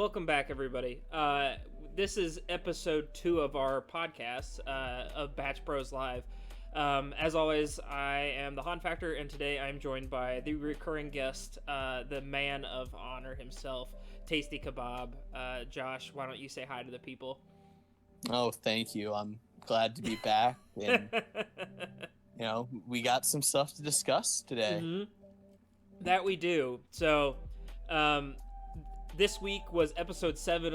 welcome back, everybody. This is episode 2 of our podcast of Batch Bros Live. As always, I am the Han Factor, and today I'm joined by the recurring guest, the man of honor himself, Tasty Kebab. Josh, why don't you say hi to the people? Oh, thank you. I'm glad to be back, and we got some stuff to discuss today. Mm-hmm. That we do. So, this week was episode 7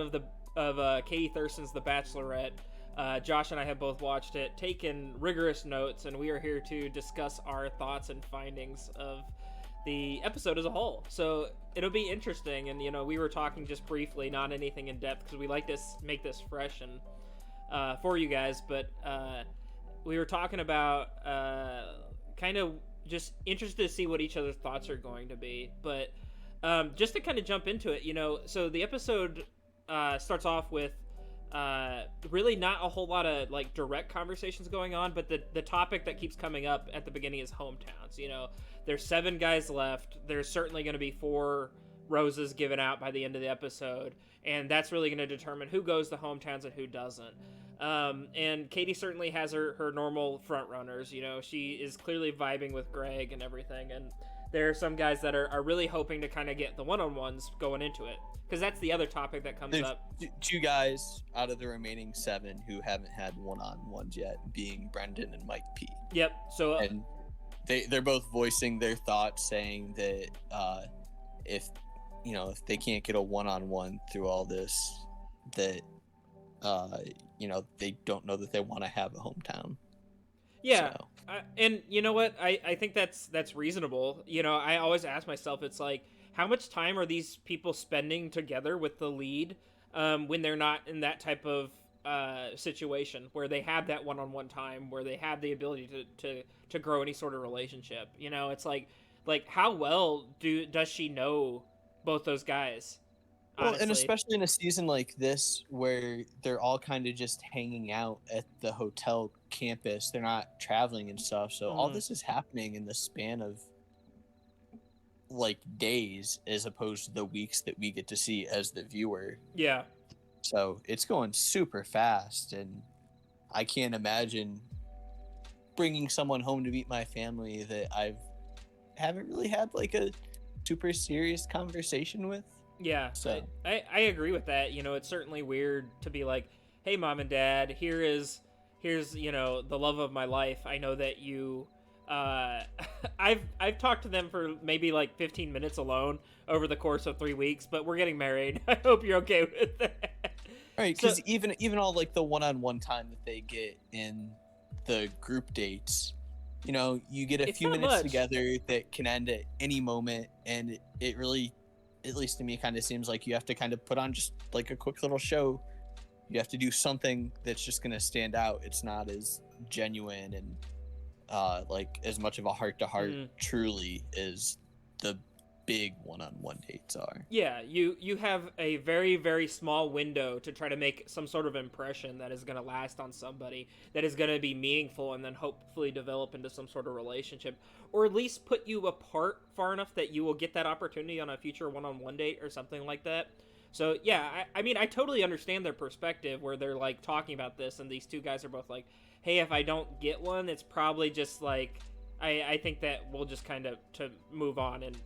of Katie Thurston's The Bachelorette. Josh and I have both watched it, taken rigorous notes, and we are here to discuss our thoughts and findings of the episode as a whole. So it'll be interesting, and we were talking just briefly, not anything in depth, because we like to make this fresh and for you guys. But we were talking about kind of just interested to see what each other's thoughts are going to be. But just to kind of jump into it, so the episode starts off with really not a whole lot of like direct conversations going on, but the topic that keeps coming up at the beginning is hometowns. There's 7 guys left. There's certainly going to be 4 roses given out by the end of the episode, and that's really going to determine who goes to hometowns and who doesn't. And Katie certainly has her normal front runners. She is clearly vibing with Greg and everything, and there are some guys that are really hoping to kind of get the one-on-ones going into it, because that's the other topic that comes up. 2 guys out of the remaining 7 who haven't had one-on-ones yet, being Brendan and Mike P. Yep. So and they're both voicing their thoughts, saying that if they can't get a one-on-one through all this, that they don't know that they want to have a hometown. Yeah. So. And you know what? I think that's reasonable. I always ask myself, it's like, how much time are these people spending together with the lead when they're not in that type of situation where they have that one-on-one time, where they have the ability to grow any sort of relationship? It's like how well does she know both those guys? Well, and especially in a season like this where they're all kind of just hanging out at the hotel campus, they're not traveling and stuff. So all this is happening in the span of like days, as opposed to the weeks that we get to see as the viewer. Yeah. So it's going super fast, and I can't imagine bringing someone home to meet my family that I haven't really had like a super serious conversation with. Yeah, so I agree with that. It's certainly weird to be like, hey, mom and dad, here's the love of my life. I know that you I've talked to them for maybe like 15 minutes alone over the course of 3 weeks, but we're getting married. I hope you're okay with that. Right, because even all like the one-on-one time that they get in the group dates, you get a few minutes together that can end at any moment, and it really, at least to me, kind of seems like you have to kind of put on just like a quick little show. You have to do something that's just going to stand out. It's not as genuine and like as much of a heart-to-heart truly as the big one-on-one dates are. Yeah, you have a very, very small window to try to make some sort of impression that is going to last on somebody, that is going to be meaningful, and then hopefully develop into some sort of relationship, or at least put you apart far enough that you will get that opportunity on a future one-on-one date or something like that. So yeah, I mean, I totally understand their perspective where they're like talking about this, and these 2 guys are both like, hey, if I don't get one, it's probably just like, I think that we'll just kind of to move on, and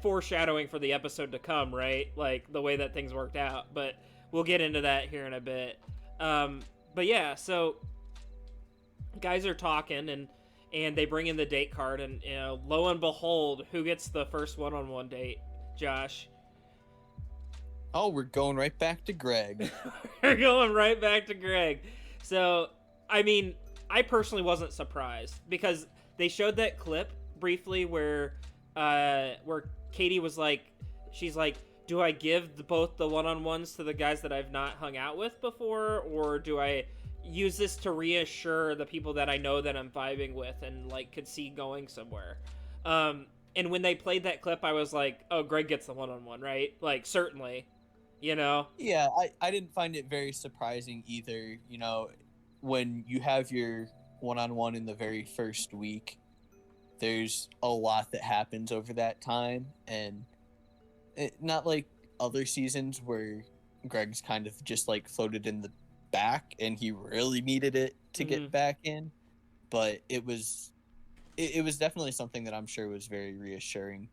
foreshadowing for the episode to come, right? Like the way that things worked out, but we'll get into that here in a bit. But yeah, so guys are talking, and they bring in the date card, and lo and behold, who gets the first one-on-one date? Josh. Oh, we're going right back to Greg. We're going right back to Greg. So, I mean, I personally wasn't surprised, because they showed that clip briefly where Katie was like, she's like, do I give both the one-on-ones to the guys that I've not hung out with before, or do I use this to reassure the people that I know that I'm vibing with and like could see going somewhere? And when they played that clip, I was like, oh, Greg gets the one-on-one, right? Like, certainly, Yeah, I didn't find it very surprising either. When you have your one-on-one in the very first week, there's a lot that happens over that time, and not like other seasons where Greg's kind of just like floated in the back and he really needed it to get back in. But it was definitely something that I'm sure was very reassuring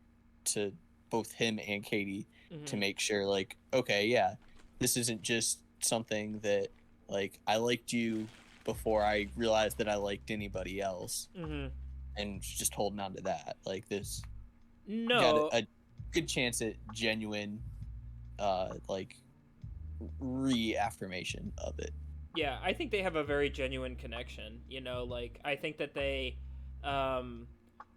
to both him and Katie to make sure, like, okay, yeah, this isn't just something that, like, I liked you before I realized that I liked anybody else, and just holding on to that. Like, this got a good chance at genuine, like, reaffirmation of it. Yeah, I think they have a very genuine connection, you know, like, I think that they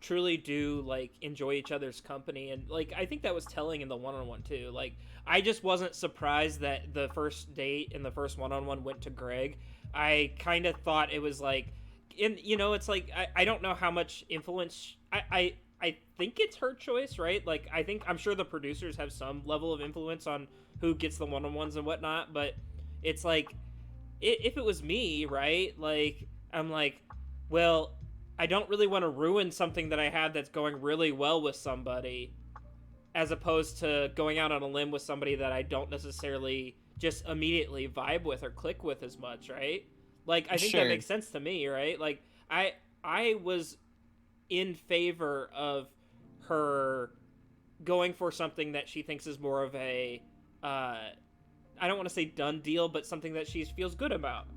truly do, like, enjoy each other's company, and, like, I think that was telling in the one-on-one, too. Like, I just wasn't surprised that the first date and the first one-on-one went to Greg. I kind of thought it was, like, you know, it's like, I don't know how much influence, I think it's her choice, right? Like, I'm sure the producers have some level of influence on who gets the one-on-ones and whatnot, but it's like, if it was me, right, like, I'm like, well, I don't really want to ruin something that I had that's going really well with somebody, as opposed to going out on a limb with somebody that I don't necessarily just immediately vibe with or click with as much, right? Like, I think that makes sense to me, right? Like, I was in favor of her going for something that she thinks is more of a, I don't want to say done deal, but something that she feels good about.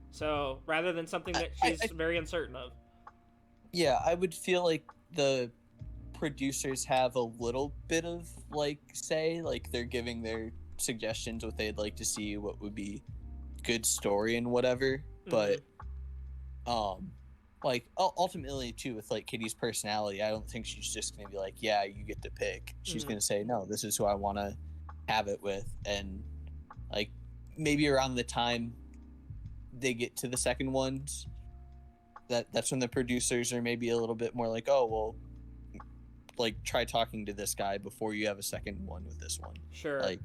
So, rather than something that she's very uncertain of. Yeah, I would feel like the producers have a little bit of, like, say, like, they're giving their suggestions, what they'd like to see, what would be good story and whatever. But, like, ultimately, too, with, like, Kitty's personality, I don't think she's just going to be like, yeah, you get to pick. She's going to say, no, this is who I want to have it with. And, like, maybe around the time they get to the second ones, that's when the producers are maybe a little bit more like, oh, well, like, try talking to this guy before you have a second one with this one. Sure. Like,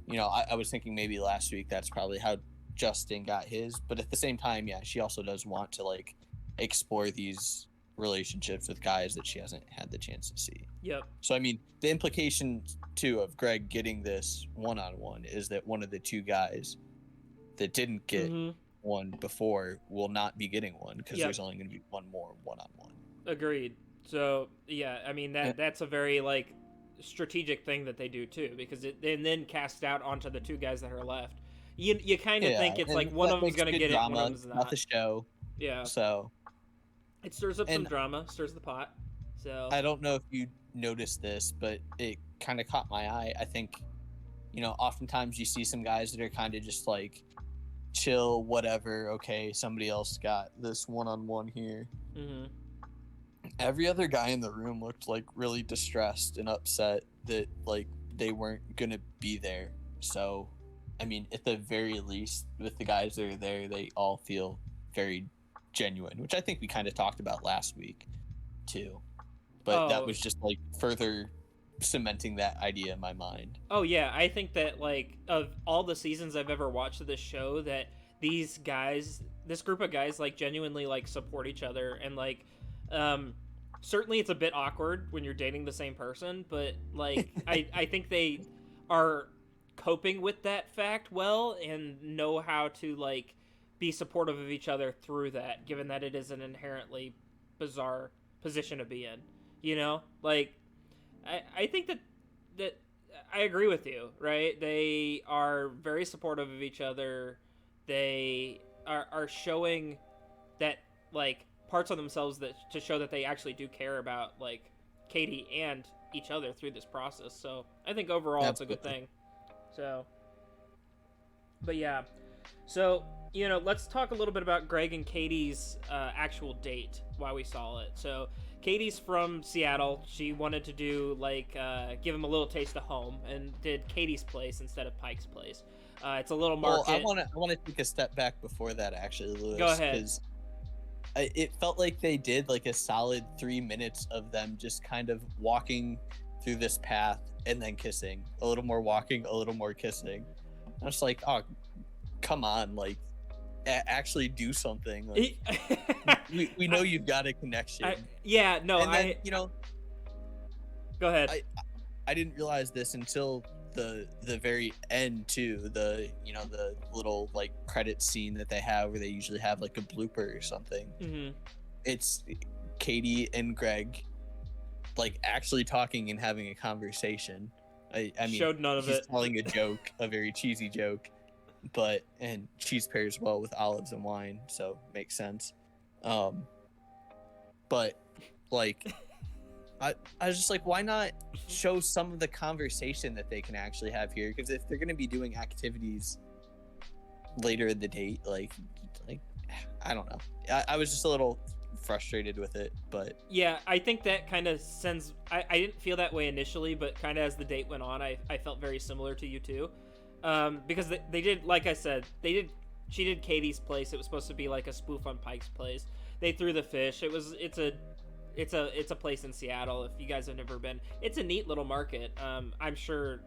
you know, I was thinking maybe last week that's probably how Justin got his, but at the same time, yeah, she also does want to, like, explore these relationships with guys that she hasn't had the chance to see. Yep. So, I mean, the implication, too, of Greg getting this one-on-one is that one of the two guys that didn't get one before will not be getting one, because there's only going to be one more one-on-one. Agreed. So, yeah, I mean, that's a very, like, strategic thing that they do, too, because it and then cast out onto the two guys that are left. You kind of think it's like one of them's going to get drama, it, one of them's not the show. Yeah. So it stirs up some drama, stirs the pot. So I don't know if you noticed this, but it kind of caught my eye. I think, you know, oftentimes you see some guys that are kind of just like chill, whatever. Okay, somebody else got this one-on-one here. Every other guy in the room looked like really distressed and upset that, like, they weren't gonna be there. So, I mean, at the very least, with the guys that are there, they all feel very genuine, which I think we kind of talked about last week too. But that was just, like, further cementing that idea in my mind. Oh yeah, I think that, like, of all the seasons I've ever watched of this show, that these guys, this group of guys, like, genuinely, like, support each other, and, like, certainly it's a bit awkward when you're dating the same person, but, like, I think they are coping with that fact well and know how to, like, be supportive of each other through that, given that it is an inherently bizarre position to be in, you know? Like, I think that I agree with you, right? They are very supportive of each other. They are showing that, like, parts of themselves that to show that they actually do care about, like, Katie and each other through this process. So I think overall it's a good thing. So, but yeah, so, you know, let's talk a little bit about Greg and Katie's actual date while we saw it. So Katie's from Seattle. She wanted to do, like, give him a little taste of home, and did Katie's place instead of Pike's place. It's a little market. Well, I want to take a step back before that, actually, Lewis. Go ahead. Because it felt like they did, like, a solid 3 minutes of them just kind of walking through this path and then kissing. A little more walking, a little more kissing. I was like, oh, come on, like, actually do something. Like, we know you've got a connection. Yeah, no, and then, you know, go ahead. I didn't realize this until the very end too, the the little like credit scene that they have where they usually have like a blooper or something. Mm-hmm. It's Katie and Greg like actually talking and having a conversation. I mean, showed none of he's it. telling a joke, a very cheesy joke, and cheese pairs well with olives and wine, so makes sense. But like I was just like, why not show some of the conversation that they can actually have here? Because if they're going to be doing activities later in the date, like I don't know. I was just a little frustrated with it, but yeah, I think that kind of sends. I didn't feel that way initially, but kind of as the date went on, I felt very similar to you too, because they did, like I said, she did Katie's place. It was supposed to be like a spoof on Pike's place. They threw the fish. It's a place in Seattle. If you guys have never been, it's a neat little market. I'm sure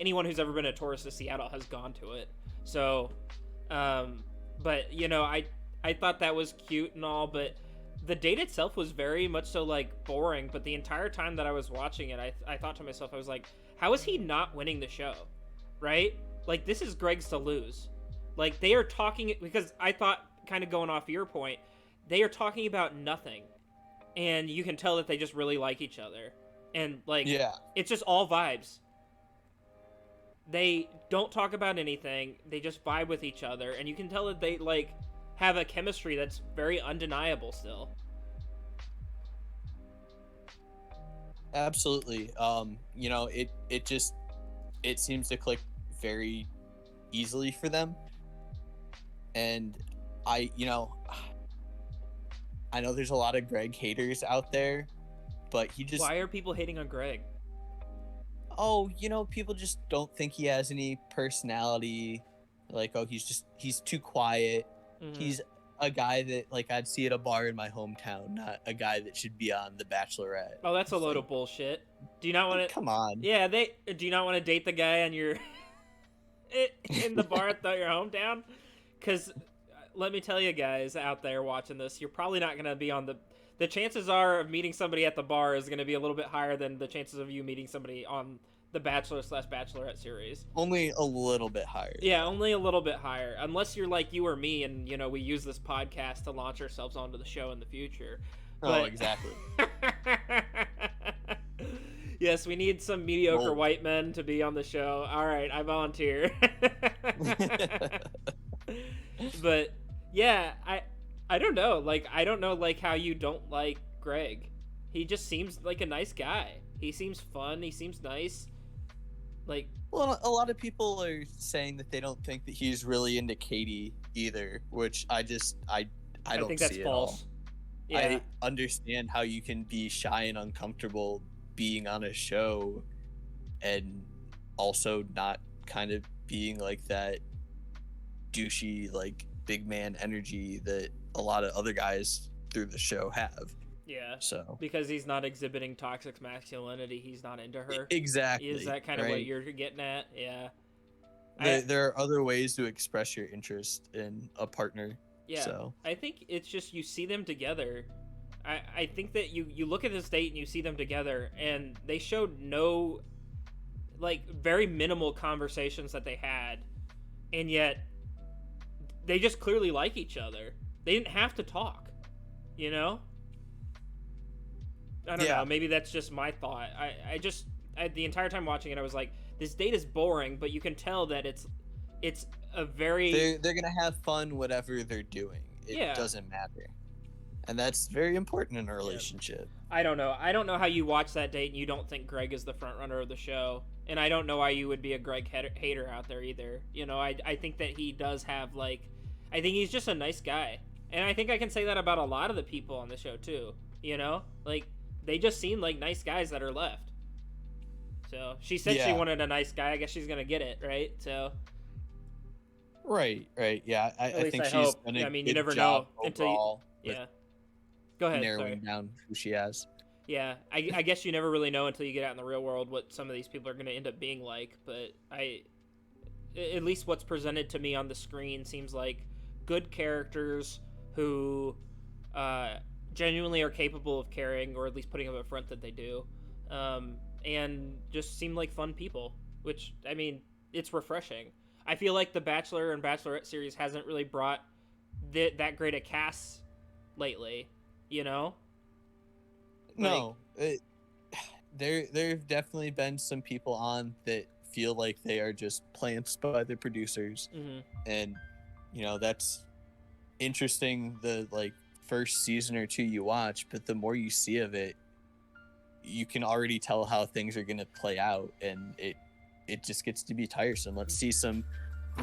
anyone who's ever been a tourist to Seattle has gone to it. So, but I thought that was cute and all, but the date itself was very much so like boring. But the entire time that I was watching it, I thought to myself, I was like, how is he not winning the show? Right? Like, this is Greg's to lose. Like, they are talking, because I thought, kind of going off your point, they are talking about nothing. And you can tell that they just really like each other. And, like, yeah, it's just all vibes. They don't talk about anything. They just vibe with each other. And you can tell that they, like, have a chemistry that's very undeniable still. absolutely. It seems to click very easily for them. And I know there's a lot of Greg haters out there, but he just... Why are people hating on Greg? Oh, people just don't think he has any personality. Like, oh, he's too quiet. Mm-hmm. He's a guy that, like, I'd see at a bar in my hometown, not a guy that should be on The Bachelorette. Oh, that's a load of bullshit. Do you not want to... Come on. Yeah, do you not want to date the guy on your... in the bar at your hometown? Because... let me tell you guys out there watching this, you're probably not going to be on the chances are of meeting somebody at the bar is going to be a little bit higher than the chances of you meeting somebody on the Bachelor/Bachelorette series. Only a little bit higher. Yeah, only a little bit higher. Unless you're like you or me and, we use this podcast to launch ourselves onto the show in the future. Oh, exactly. Yes, we need some mediocre white men to be on the show. All right, I volunteer. But... yeah, I don't know. Like, I don't know, like, how you don't like Greg. He just seems like a nice guy. He seems fun. He seems nice. Like... well, a lot of people are saying that they don't think that he's really into Katie either, which I don't think see that's at false. all. Yeah. I understand how you can be shy and uncomfortable being on a show and also not kind of being like that douchey, like, big man energy that a lot of other guys through the show have. Yeah. So because he's not exhibiting toxic masculinity, he's not into her. Exactly. Is that kind of what you're getting at? Yeah. There are other ways to express your interest in a partner. Yeah. So I think it's just you see them together. I think that you look at this date and you see them together, and they showed no, like, very minimal conversations that they had, and yet they just clearly like each other. They didn't have to talk, I don't know. Maybe that's just my thought. The entire time watching it, I was like, this date is boring, but you can tell that it's a very... They're gonna have fun whatever they're doing. It doesn't matter. And that's very important in a relationship. I don't know. I don't know how you watch that date and you don't think Greg is the front runner of the show. And I don't know why you would be a Greg hater out there either. I think that he does have, like... I think he's just a nice guy. And I think I can say that about a lot of the people on the show, too. Like, they just seem like nice guys that are left. So, she said she wanted a nice guy. I guess she's going to get it, right? So... Right. Yeah. I think she's hope. done a you good never job know until you... Yeah. Go ahead. Narrowing down who she has. Yeah, I guess you never really know until you get out in the real world what some of these people are going to end up being like. But at least what's presented to me on the screen seems like good characters who genuinely are capable of caring, or at least putting up a front that they do, and just seem like fun people, which, I mean, it's refreshing. I feel like the Bachelor and Bachelorette series hasn't really brought that great a cast lately, you know? No, there've definitely been some people on that feel like they are just plants by the producers, and that's interesting. The like first season or two you watch, but the more you see of it, you can already tell how things are going to play out, and it just gets to be tiresome. Let's see some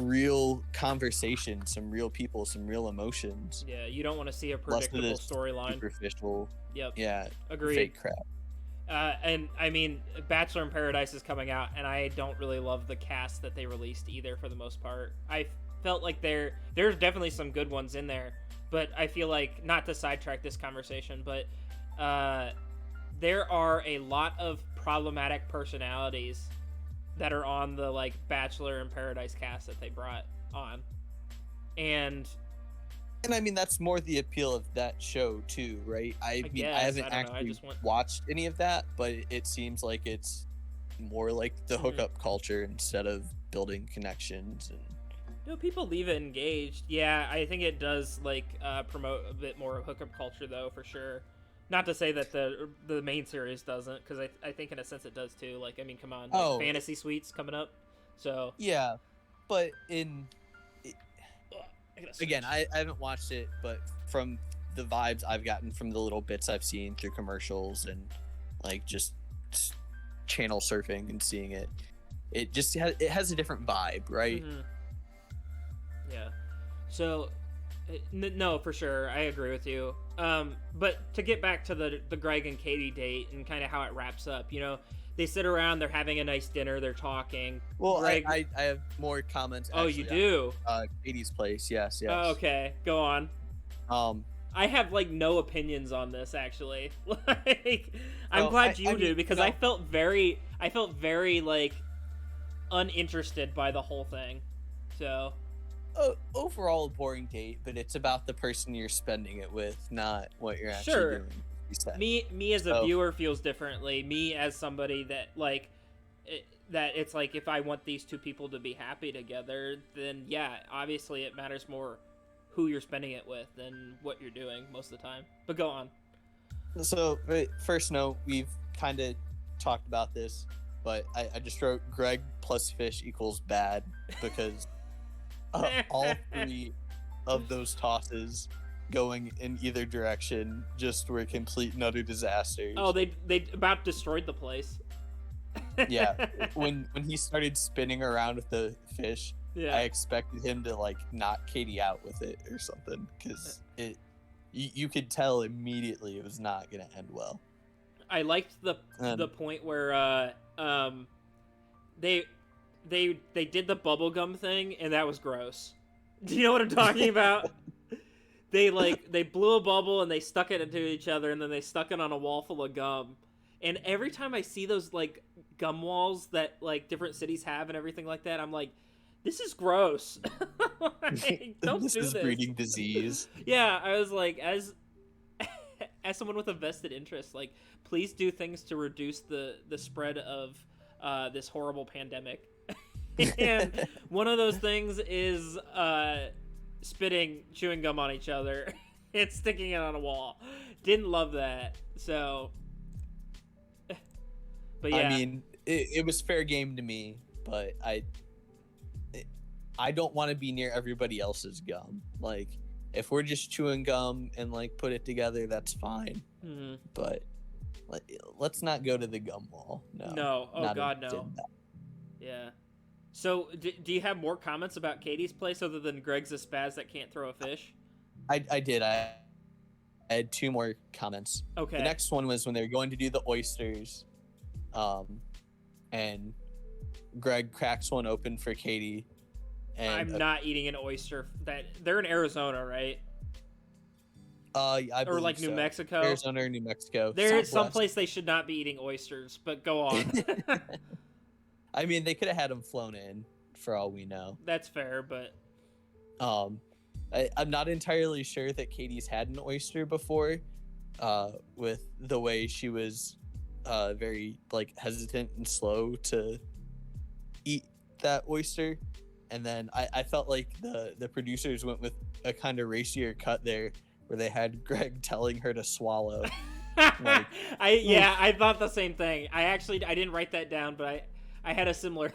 real conversation, some real people, some real emotions. Yeah, you don't want to see a predictable storyline. Superficial. Yep. Yeah. Agreed. Fake crap. And I mean, Bachelor in Paradise is coming out, and I don't really love the cast that they released either. For the most part, I felt like there's definitely some good ones in there, but I feel like, not to sidetrack this conversation, but there are a lot of problematic personalities that are on the like Bachelor in Paradise cast that they brought on, and I mean, that's more the appeal of that show too, right? I haven't actually watched any of that, but it seems like it's more like the hookup culture instead of building connections. And people leave it engaged. Yeah, I think it does like promote a bit more hookup culture, though, for sure. Not to say that the main series doesn't, because I think in a sense it does too. Like, I mean, come on, like Fantasy Suites coming up, so yeah, but again, I haven't watched it, but from the vibes I've gotten from the little bits I've seen through commercials and like just channel surfing and seeing it, it has a different vibe, right? Yeah. So, no, for sure, I agree with you. But to get back to the Greg and Katie date and kind of how it wraps up, they sit around, they're having a nice dinner, they're talking. Well, Greg... I have more comments. Oh, you do? Katie's place, yes. Oh, okay, go on. I have like no opinions on this, actually. I'm glad you do, because I felt very like uninterested by the whole thing. So overall, a boring date, but it's about the person you're spending it with, not what you're actually doing. Me as a viewer feels differently. Me as somebody that like that it's like, if I want these two people to be happy together, then yeah, obviously it matters more who you're spending it with than what you're doing most of the time. But go on. So first note, we've kind of talked about this, but I just wrote Greg plus fish equals bad, because all three of those tosses going in either direction just were complete and utter disasters. Oh, they about destroyed the place. Yeah, when he started spinning around with the fish, I expected him to like knock Katie out with it or something, because you could tell immediately it was not gonna end well. I liked the point where they did the bubblegum thing, and that was gross. Do you know what I'm talking about? They blew a bubble and they stuck it into each other, and then they stuck it on a wall full of gum. And every time I see those like gum walls that like different cities have and everything like that, I'm like, this is gross. Don't do this. This is breeding disease. Yeah, I was like, as someone with a vested interest, like, please do things to reduce the spread of this horrible pandemic. And one of those things is chewing gum on each other and sticking it on a wall. Didn't love that. So, but yeah. I mean, it was fair game to me, but I don't want to be near everybody else's gum. Like, if we're just chewing gum and like put it together, that's fine. Mm-hmm. But let's not go to the gum wall. No. Oh God, no. Yeah. So, do you have more comments about Katie's place other than Greg's a spaz that can't throw a fish? I did. I had two more comments. Okay. The next one was when they were going to do the oysters, and Greg cracks one open for Katie. And I'm not eating an oyster. They're in Arizona, right? I or like New Mexico. Arizona or New Mexico. There's someplace they should not be eating oysters, but go on. I mean, they could have had them flown in, for all we know. That's fair, but I'm not entirely sure that Katie's had an oyster before, with the way she was very like hesitant and slow to that oyster. And then I felt like the producers went with a kind of racier cut there, where they had Greg telling her to swallow. Like, I thought the same thing. I didn't write that down, but I had a similar.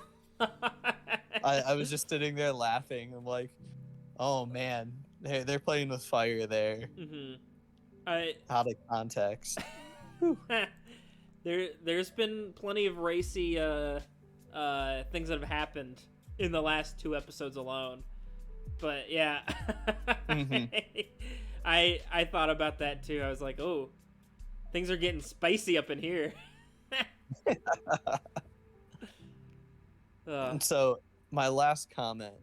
I was just sitting there laughing. I'm like, oh man, they're playing with fire there. Out of context. There's been plenty of racy things that have happened in the last 2 episodes alone, but yeah. I thought about that too. I was like, oh, things are getting spicy up in here. So my last comment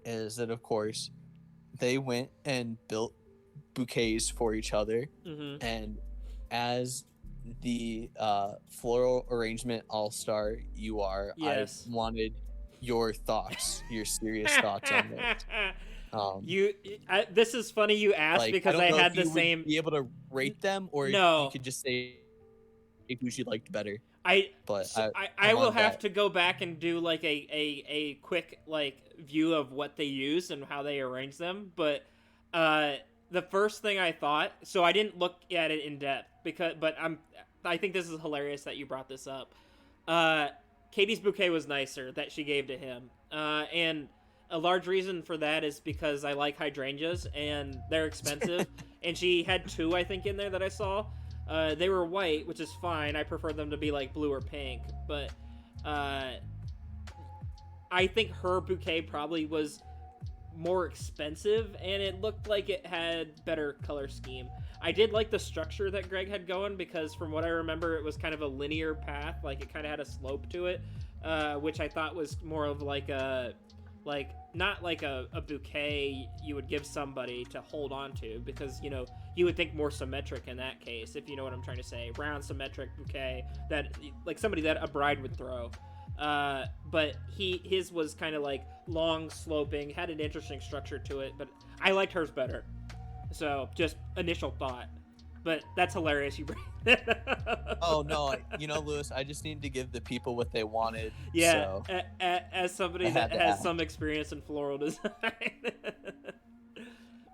is that, of course, they went and built bouquets for each other, and as the floral arrangement all-star you are, yes. I wanted your thoughts, your serious thoughts on this. This is funny you asked, like, because I had the same. Would be able to rate them, or no, you could just say who you liked better. I will have to go back and do like a quick like view of what they used and how they arranged them. But the first thing I thought, so I didn't look at it in depth I think this is hilarious that you brought this up. Katie's bouquet was nicer that she gave to him, and a large reason for that is because I like hydrangeas and they're expensive. And she had 2, I think, in there that I saw. They were white, which is fine. I prefer them to be like blue or pink, but I think her bouquet probably was more expensive, and it looked like it had better color scheme. I did like the structure that Greg had going, because from what I remember, it was kind of a linear path, like it kind of had a slope to it, which I thought was more of like not like a bouquet you would give somebody to hold on to, because, you know, you would think more symmetric in that case, if you know what I'm trying to say. Round, symmetric bouquet that, like, somebody that a bride would throw. But his was kind of like long, sloping, had an interesting structure to it, but I liked hers better. So, just initial thought. But that's hilarious you bring that up. Oh, no. You know, Lewis, I just need to give the people what they wanted. Yeah, so as somebody that has some experience in floral design.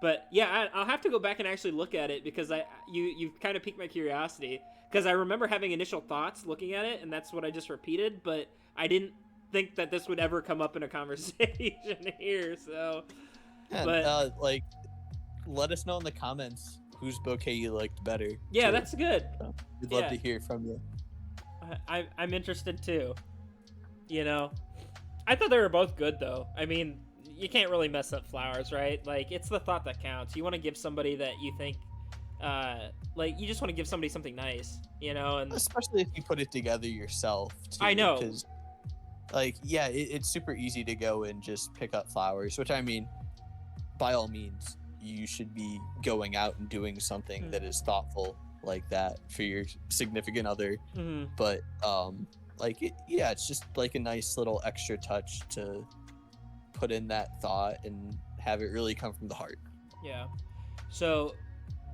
But, yeah, I'll have to go back and actually look at it, because you kind of piqued my curiosity. Because I remember having initial thoughts looking at it, and that's what I just repeated, but I didn't think that this would ever come up in a conversation here, so... Yeah, but like, let us know in the comments whose bouquet you liked better. Yeah, too. That's good. So we'd love to hear from you. I'm interested too. You know, I thought they were both good though. I mean, you can't really mess up flowers, right? Like, it's the thought that counts. You want to give somebody that you think, like, you just want to give somebody something nice, you know, and especially if you put it together yourself. Too, I know. Because, like, yeah, it's super easy to go and just pick up flowers, which, I mean, by all means, you should be going out and doing something that is thoughtful like that for your significant other. But like, it's just like a nice little extra touch to put in that thought and have it really come from the heart. Yeah. So,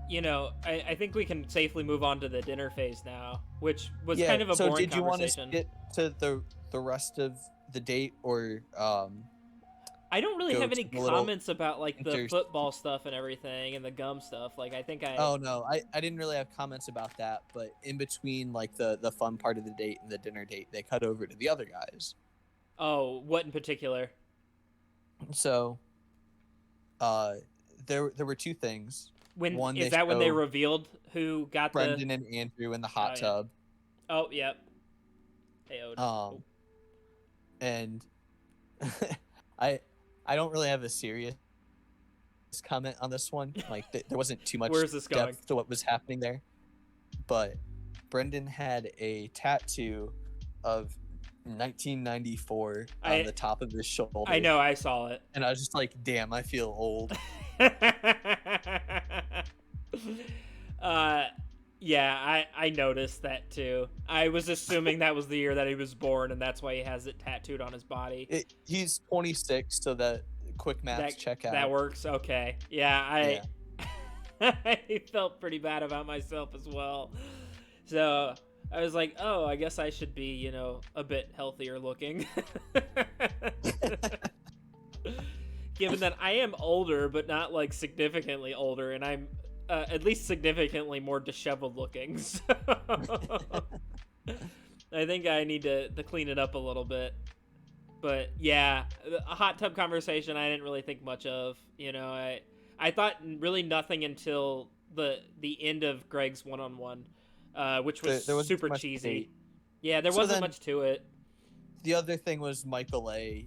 you know, I think we can safely move on to the dinner phase now, which was kind of a boring conversation. So did you want to get to the rest of the date, or I don't really have any comments about, like, the football stuff and everything and the gum stuff. Like, I think Oh, no. I didn't really have comments about that, but in between, like, the fun part of the date and the dinner date, they cut over to the other guys. Oh, what in particular? So, there were 2 things. When they revealed who got Brendan and Andrew in the hot tub? Oh, yep. And I don't really have a serious comment on this one. Like, there wasn't too much depth to what was happening there. But Brendan had a tattoo of 1994 on the top of his shoulder. I know, I saw it. And I was just like, damn, I feel old. Yeah, I noticed that too. I was assuming that was the year that he was born, and that's why he has it tattooed on his body. He's 26, so that quick maths check out. That works. Okay. Yeah, I felt pretty bad about myself as well. So I was like, oh, I guess I should be, a bit healthier looking. Given that I am older, but not like significantly older, and I'm at least significantly more disheveled looking. So I think I need to clean it up a little bit. But yeah, a hot tub conversation I didn't really think much of. I thought really nothing until the end of Greg's one-on-one, which was there wasn't super much cheesy. debate. Yeah, there wasn't much to it. The other thing was Michael A.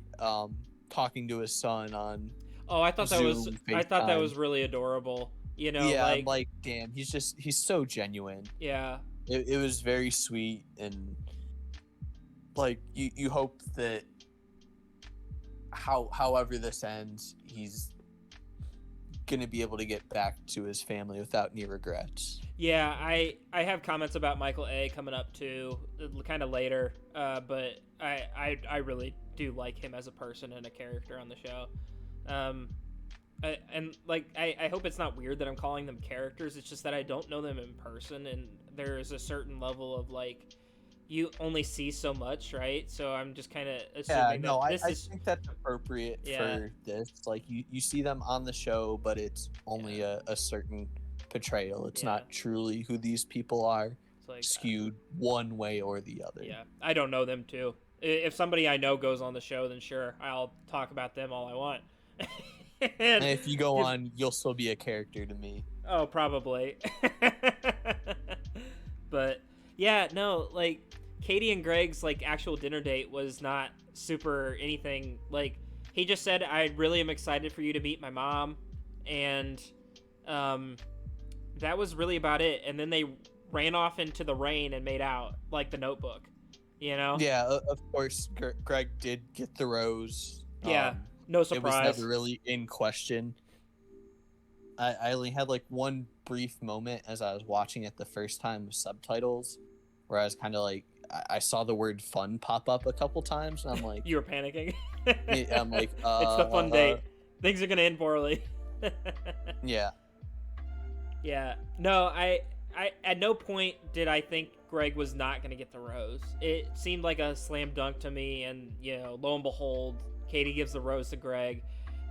Talking to his son on. Oh, I thought Zoom, that was really adorable. Yeah, I'm like, damn, he's so genuine. Yeah. It was very sweet, and like you hope that however this ends, he's gonna be able to get back to his family without any regrets. Yeah, I have comments about Michael A. coming up too, kind of later. But I really do like him as a person and a character on the show. I hope it's not weird that I'm calling them characters. It's just that I don't know them in person, and there's a certain level of like, you only see so much, right? So I'm just kind of assuming I think that's appropriate for this. Like, you see them on the show, but it's only a certain portrayal. It's not truly who these people are, like, skewed one way or the other. Yeah, I don't know them too. If somebody I know goes on the show, then sure, I'll talk about them all I want. And if you go on, you'll still be a character to me. Oh, probably. But yeah, no, like, Katie and Greg's like actual dinner date was not super anything. Like, he just said, I really am excited for you to meet my mom, and that was really about it. And then they ran off into the rain and made out, like The Notebook, Yeah, of course, Greg did get the rose. Yeah, no surprise. It was never really in question. I only had like one brief moment as I was watching it the first time with subtitles, where I was kind of like, I saw the word fun pop up a couple times, and I'm like... You were panicking? I'm like, it's the fun date. Things are going to end poorly. Yeah. Yeah. No, I at no point did I think Greg was not going to get the rose. It seemed like a slam dunk to me, and, lo and behold, Katie gives the rose to Greg,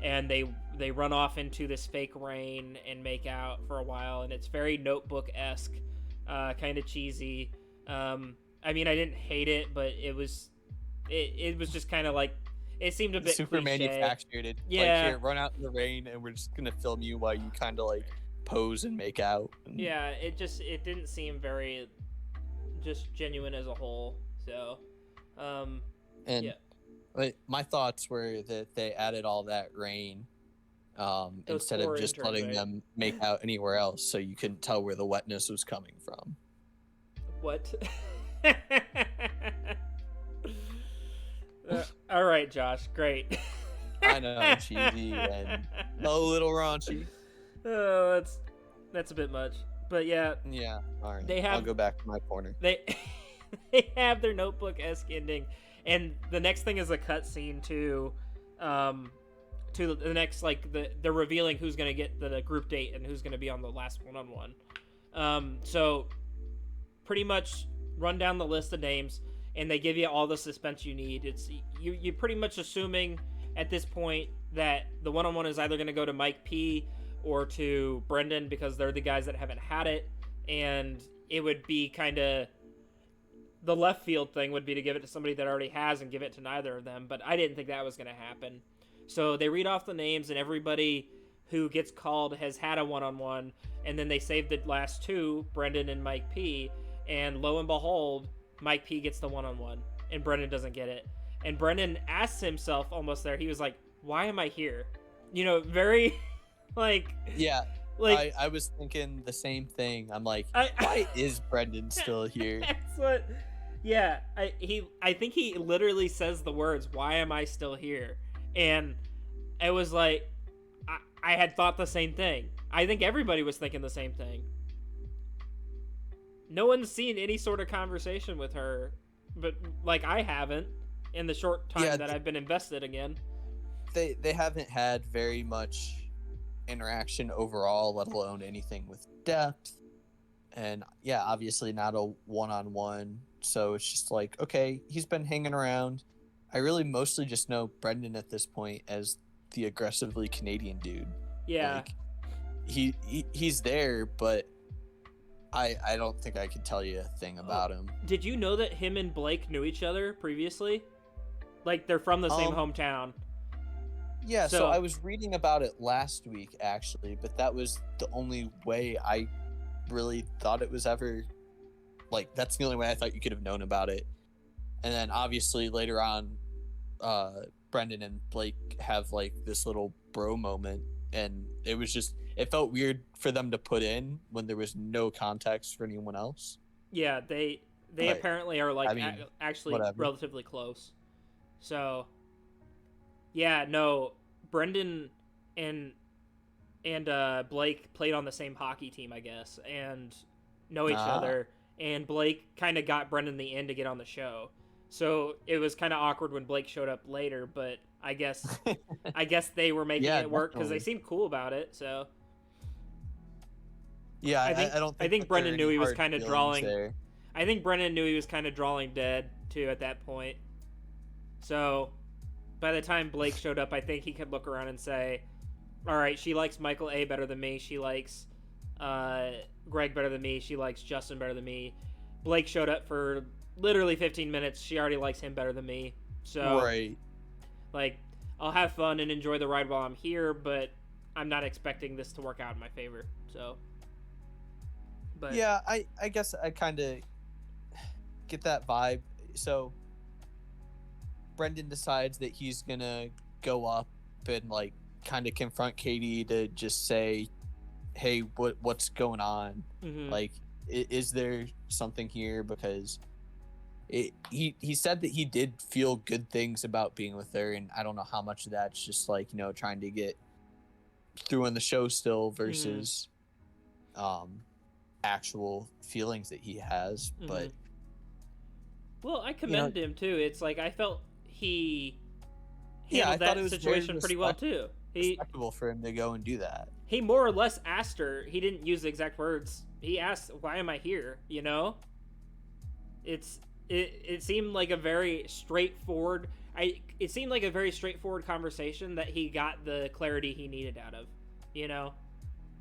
and they run off into this fake rain and make out for a while, and it's very Notebook-esque, kind of cheesy. I mean, I didn't hate it, but it was just kind of like, it seemed a bit super cliche. Manufactured. Yeah. Like, here, run out in the rain, and we're just gonna film you while you kind of like pose and make out. Yeah, it didn't seem very just genuine as a whole. So, yeah. My thoughts were that they added all that rain instead of just letting them make out anywhere else, so you couldn't tell where the wetness was coming from. What? All right, Josh. Great. I know, cheesy and a little raunchy. Oh, that's a bit much. But yeah. Yeah. All right. I'll go back to my corner. They have their Notebook-esque ending, and the next thing is a cutscene to the next, like, they're revealing who's gonna get the group date and who's gonna be on the last one-on-one. So pretty much run down the list of names, and they give you all the suspense you need. It's you're pretty much assuming at this point that the one-on-one is either going to go to Mike P or to Brendan, because they're the guys that haven't had it, and it would be kind of the left field thing would be to give it to somebody that already has and give it to neither of them, but I didn't think that was going to happen. So they read off the names, and everybody who gets called has had a one-on-one, and then they save the last two, Brendan and Mike P, and lo and behold, Mike P gets the one-on-one, and Brendan doesn't get it. And Brendan asks himself almost there, he was like, why am I here? Very, like... Yeah, like I was thinking the same thing. I'm like, why is Brendan still here? That's what... Yeah, I think he literally says the words, why am I still here? And it was like, I had thought the same thing. I think everybody was thinking the same thing. No one's seen any sort of conversation with her, but like I haven't in the short time that I've been invested again. They haven't had very much interaction overall, let alone anything with depth. And yeah, obviously not a one-on-one. So it's just like, okay, he's been hanging around. I really mostly just know Brendan at this point as the aggressively Canadian dude. Yeah. Like he's there, but I don't think I could tell you a thing about him. Did you know that him and Blake knew each other previously? Like, they're from the same hometown. Yeah, so I was reading about it last week, actually, but that was the only way I really thought it was ever... Like, that's the only way I thought you could have known about it. And then, obviously, later on, Brendan and Blake have, like, this little bro moment, and it was just... It felt weird for them to put in when there was no context for anyone else. Yeah, they apparently are, like, actually whatever. Relatively close. So, yeah, no, Brendan and Blake played on the same hockey team, I guess, and know each other. And Blake kind of got Brendan the end to get on the show. So it was kind of awkward when Blake showed up later, but I guess they were making it work because they seemed cool about it. So yeah, I think Brendan knew he was kind of drawing. There. I think Brendan knew he was kind of drawing dead too at that point. So by the time Blake showed up, I think he could look around and say, all right, she likes Michael A. better than me. She likes Greg better than me. She likes Justin better than me. Blake showed up for literally 15 minutes. She already likes him better than me. So, right. Like, I'll have fun and enjoy the ride while I'm here, but I'm not expecting this to work out in my favor. So, but yeah, I guess I kind of get that vibe. So Brendan decides that he's gonna go up and like kind of confront Katie to just say, hey, what's going on? Mm-hmm. Like, is there something here? Because he said that he did feel good things about being with her, and I don't know how much of that's just like, you know, trying to get through in the show still versus actual feelings that he has. Mm-hmm. But well, I commend him too. It's like I felt he handled that situation pretty well too. Respectable for him to go and do that. He more or less asked her. He didn't use the exact words. He asked, "Why am I here?" You know. It seemed like a very straightforward. It seemed like a very straightforward conversation that he got the clarity he needed out of. You know.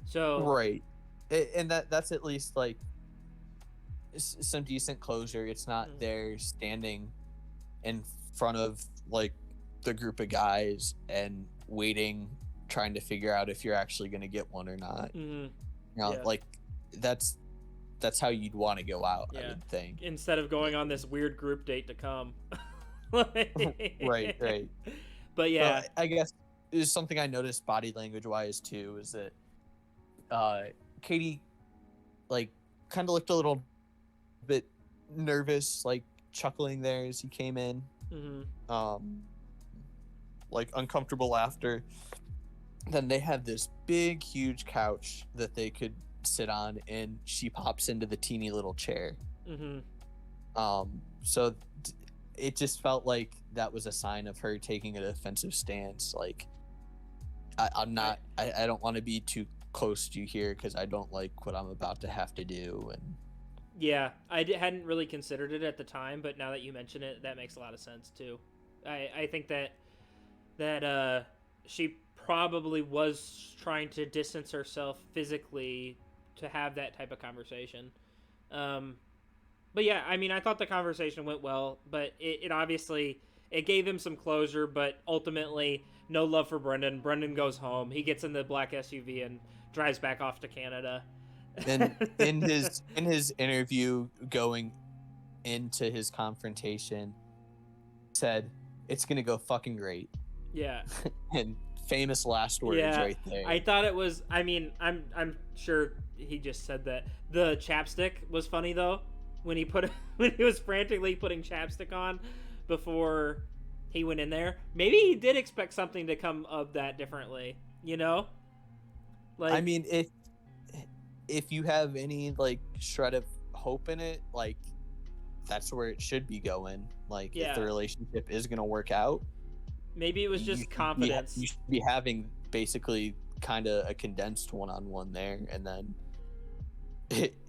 So right, and that's at least like some decent closure. It's not there standing in front of like the group of guys and waiting, trying to figure out if you're actually going to get one or not. Mm-hmm. You know, like that's how you'd want to go out. I would think, instead of going on this weird group date to come. right. But yeah, so I guess is something I noticed body language wise too is that Katie like kind of looked a little bit nervous, like chuckling there as he came in. Mm-hmm. Like uncomfortable laughter. Then they have this big huge couch that they could sit on, and she pops into the teeny little chair. Mm-hmm. So it just felt like that was a sign of her taking a defensive stance. Like I don't want to be too close to you here because I don't like what I'm about to have to do. And yeah, I hadn't really considered it at the time, but now that you mention it, that makes a lot of sense too. I think that she probably was trying to distance herself physically to have that type of conversation. But yeah, I mean, I thought the conversation went well, but it obviously, it gave him some closure, but ultimately no love for Brendan. Brendan goes home. He gets in the black SUV and drives back off to Canada. And in his interview going into his confrontation, said, "It's gonna go fucking great." Yeah. And famous last words right there. I thought it was. I mean, I'm sure he just said that. The chapstick was funny though, when he was frantically putting chapstick on before he went in there. Maybe he did expect something to come of that differently. You know. Like, I mean, if you have any like shred of hope in it, like that's where it should be going. Like if the relationship is gonna work out. Maybe it was just confidence. You should be having basically kind of a condensed one-on-one there, and then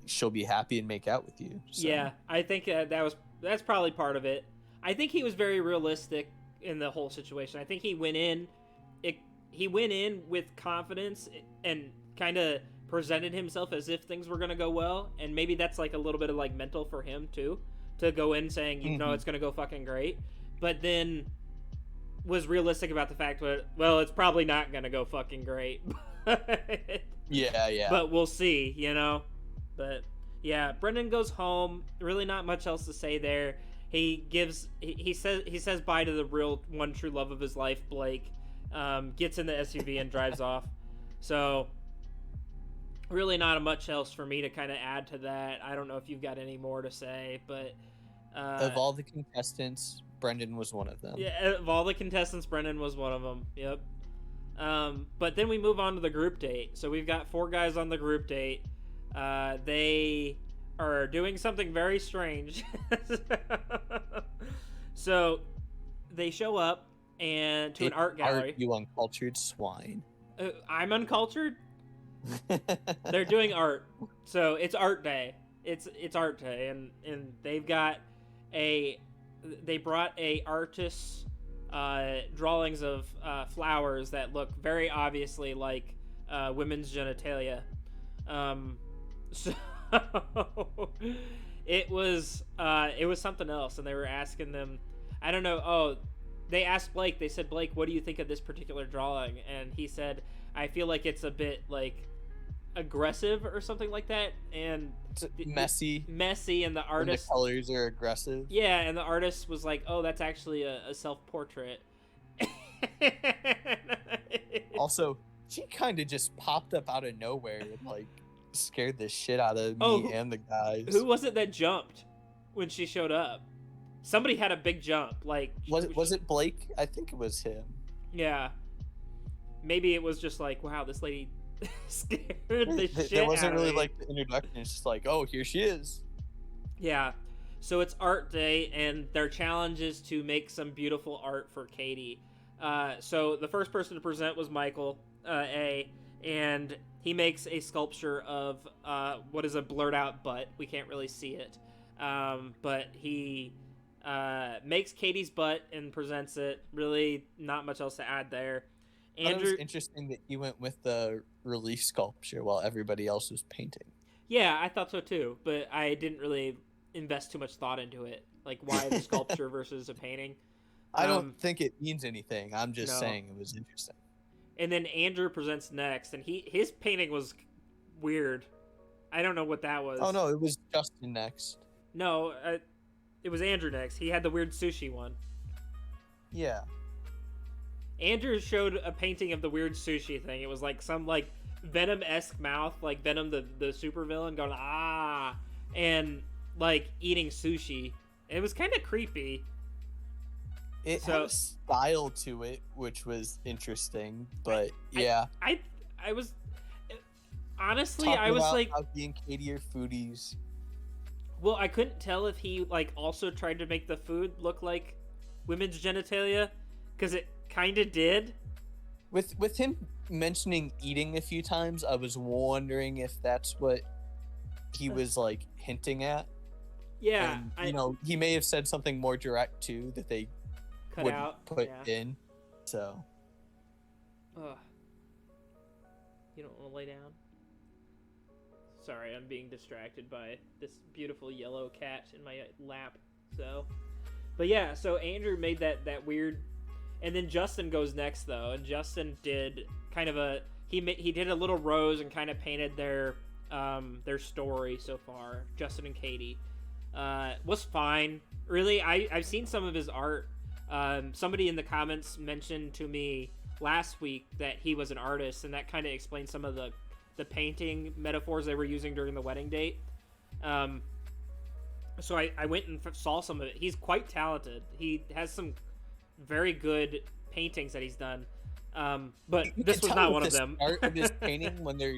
she'll be happy and make out with you. So. Yeah, I think that's probably part of it. I think he was very realistic in the whole situation. I think he went in with confidence and kind of presented himself as if things were going to go well, and maybe that's like a little bit of like mental for him too, to go in saying it's going to go fucking great, but then was realistic about the fact that, well, it's probably not going to go fucking great. Yeah. But we'll see, But yeah, Brendan goes home. Really not much else to say there. He says bye to the real one true love of his life, Blake. Gets in the SUV and drives off. So really not much else for me to kind of add to that. I don't know if you've got any more to say, but of all the contestants, Brendan was one of them. Yeah, of all the contestants, Brendan was one of them. Yep. But then we move on to the group date. So we've got 4 guys on the group date. They are doing something very strange. So they show up and to an art gallery. You uncultured swine. I'm uncultured? They're doing art. So it's art day. It's art day, and they brought a artist's drawings of flowers that look very obviously like women's genitalia. So it was something else, and they were asking them, I don't know. Oh, they asked Blake. They said, Blake, what do you think of this particular drawing? And he said, I feel like it's a bit like aggressive or something like that, and it's messy, and the artist, and the colors are aggressive. Yeah, and the artist was like, oh, that's actually a self-portrait. Also, she kind of just popped up out of nowhere and like scared the shit out of me and the guys. Who was it that jumped when she showed up? Somebody had a big jump. Like, was it Blake? I think it was him. Yeah. Maybe it was just like, wow, this lady scared the shit There wasn't out of really me. like the introduction. It's just like, oh, here she is. Yeah. So it's art day, and their challenge is to make some beautiful art for Katie. So the first person to present was Michael A, and he makes a sculpture of what is a blurred out butt. We can't really see it, but he makes Katie's butt and presents it. Really, not much else to add there. Andrew, it was interesting that he went with the relief sculpture while everybody else was painting. Yeah, I thought so too, but I didn't really invest too much thought into it. Like, why the sculpture versus a painting? I don't think it means anything. I'm just saying it was interesting. And then Andrew presents next, and his painting was weird. I don't know what that was. Oh no, it was Justin next. No, it was Andrew next. He had the weird sushi one. Yeah. Andrew showed a painting of the weird sushi thing. It was like some like Venom-esque mouth, like Venom the supervillain going and like eating sushi. It was kind of creepy. It had a style to it, which was interesting, but yeah. I was honestly Talking I was about like, how he and Katie are foodies. Well, I couldn't tell if he like also tried to make the food look like women's genitalia, because it kind of did. With him mentioning eating a few times, I was wondering if that's what he was like hinting at. Yeah, and, he may have said something more direct too that they would put in. So. Ugh. You don't want to lay down? Sorry, I'm being distracted by this beautiful yellow cat in my lap. So, but yeah, so Andrew made that weird, and then Justin goes next though, and Justin did kind of he did a little rose and kind of painted their story so far. Justin and Katie was fine. Really, I've seen some of his art. Somebody in the comments mentioned to me last week that he was an artist, and that kind of explains some of the painting metaphors they were using during the wedding date. So I went and saw some of it. He's quite talented. He has some very good paintings that he's done. But this was not one of them. Art of his painting when they're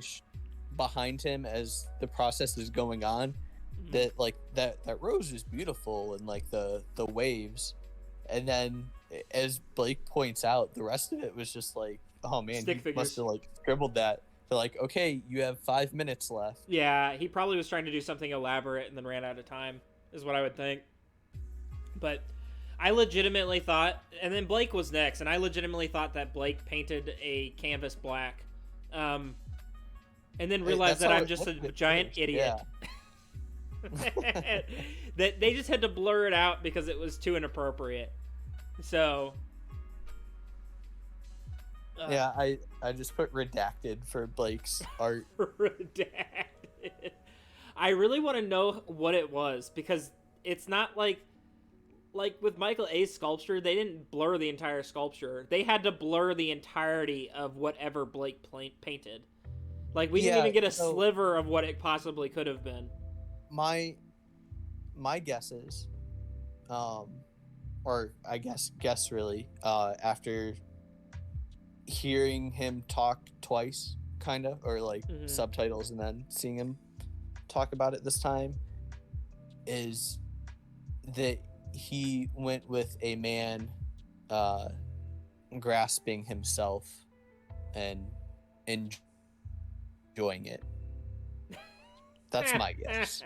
behind him as the process is going on, that like that rose is beautiful, and like the waves, and then as Blake points out, the rest of it was just like, oh man, he must have like scribbled that They're like, okay, you have 5 minutes left. Yeah, he probably was trying to do something elaborate and then ran out of time, is what I would think. But I legitimately thought, and then Blake was next, and I legitimately thought that Blake painted a canvas black, and then realized that I'm just a giant idiot. Yeah. That they just had to blur it out because it was too inappropriate. So. Yeah, I just put redacted for Blake's art. Redacted. I really want to know what it was, because it's not like with Michael A's sculpture, they didn't blur the entire sculpture. They had to blur the entirety of whatever Blake painted. Like, we didn't even get a sliver of what it possibly could have been. My guesses, or I guess really, after hearing him talk twice, kind of, or like subtitles, and then seeing him talk about it this time, is that he went with a man grasping himself and enjoying it. That's my guess.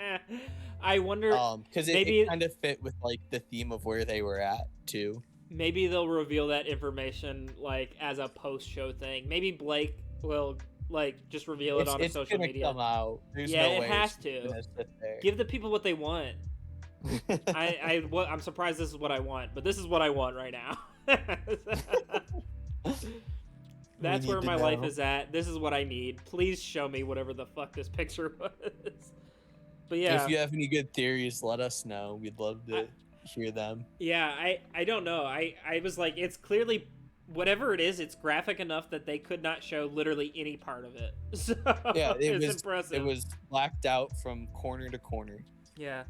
I wonder, because it kind of fit with like the theme of where they were at too. Maybe they'll reveal that information like as a post-show thing. Maybe Blake will like just reveal it on his social media. Come out. There's yeah, no it way has to. Give the people what they want. I'm surprised this is what I want, but this is what I want right now. That's where my life is at. This is what I need. Please show me whatever the fuck this picture was. But yeah, if you have any good theories, let us know. We'd love to hear them. Yeah, I don't know. I was like, it's clearly, whatever it is, it's graphic enough that they could not show literally any part of it. So yeah, it was impressive. It was blacked out from corner to corner. Yeah,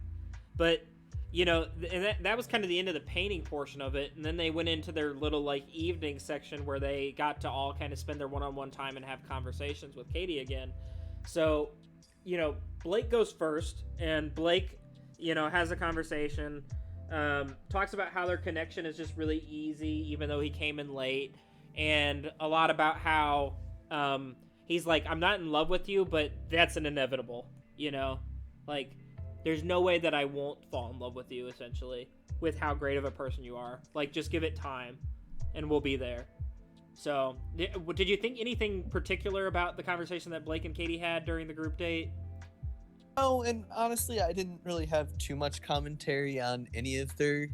but you know, and that was kind of the end of the painting portion of it, and then they went into their little like evening section where they got to all kind of spend their one-on-one time and have conversations with Katie again. So, you know, Blake goes first, and Blake, you know, has a conversation, talks about how their connection is just really easy, even though he came in late, and a lot about how he's like, I'm not in love with you, but that's an inevitable, you know, like, there's no way that I won't fall in love with you, essentially, with how great of a person you are. Like, just give it time, and we'll be there. So, did you think anything particular about the conversation that Blake and Katie had during the group date? Oh, and honestly, I didn't really have too much commentary on any of their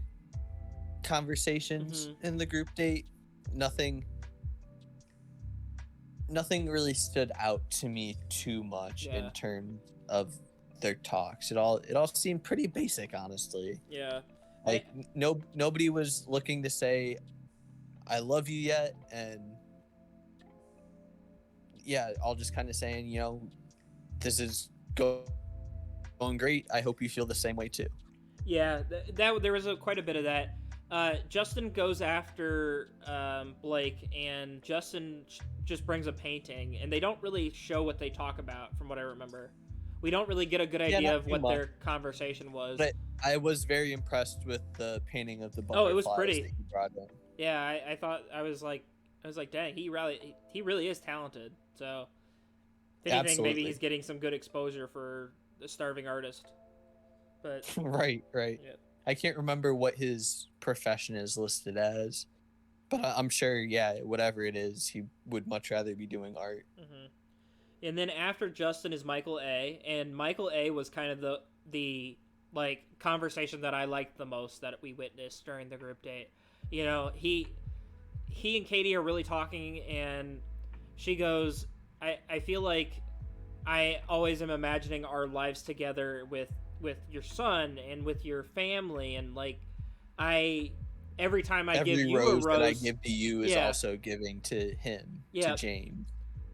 conversations in the group date. Nothing really stood out to me too much in terms of their talks. It all seemed pretty basic, honestly. Yeah. Like nobody was looking to say I love you yet, and yeah, all just kind of saying, you know, this is going great. I hope you feel the same way too. Yeah, that there was quite a bit of that. Justin goes after Blake, and Justin just brings a painting, and they don't really show what they talk about, from what I remember. We don't really get a good idea of what their conversation was. But I was very impressed with the painting of the butterflies. Oh, it was pretty. That he brought in. Yeah, I thought, I was like, dang, he really is talented. So, if anything, Absolutely. maybe he's getting some good exposure for a starving artist. But right. Yeah. I can't remember what his profession is listed as, but I'm sure, yeah, whatever it is, he would much rather be doing art. Mm-hmm. And then after Justin is Michael A, and Michael A was kind of the like conversation that I liked the most that we witnessed during the group date. You know, he and Katie are really talking, and she goes, I feel like I always am imagining our lives together with your son and with your family, and like every time I give you a rose that I give to you is also giving to him, to James.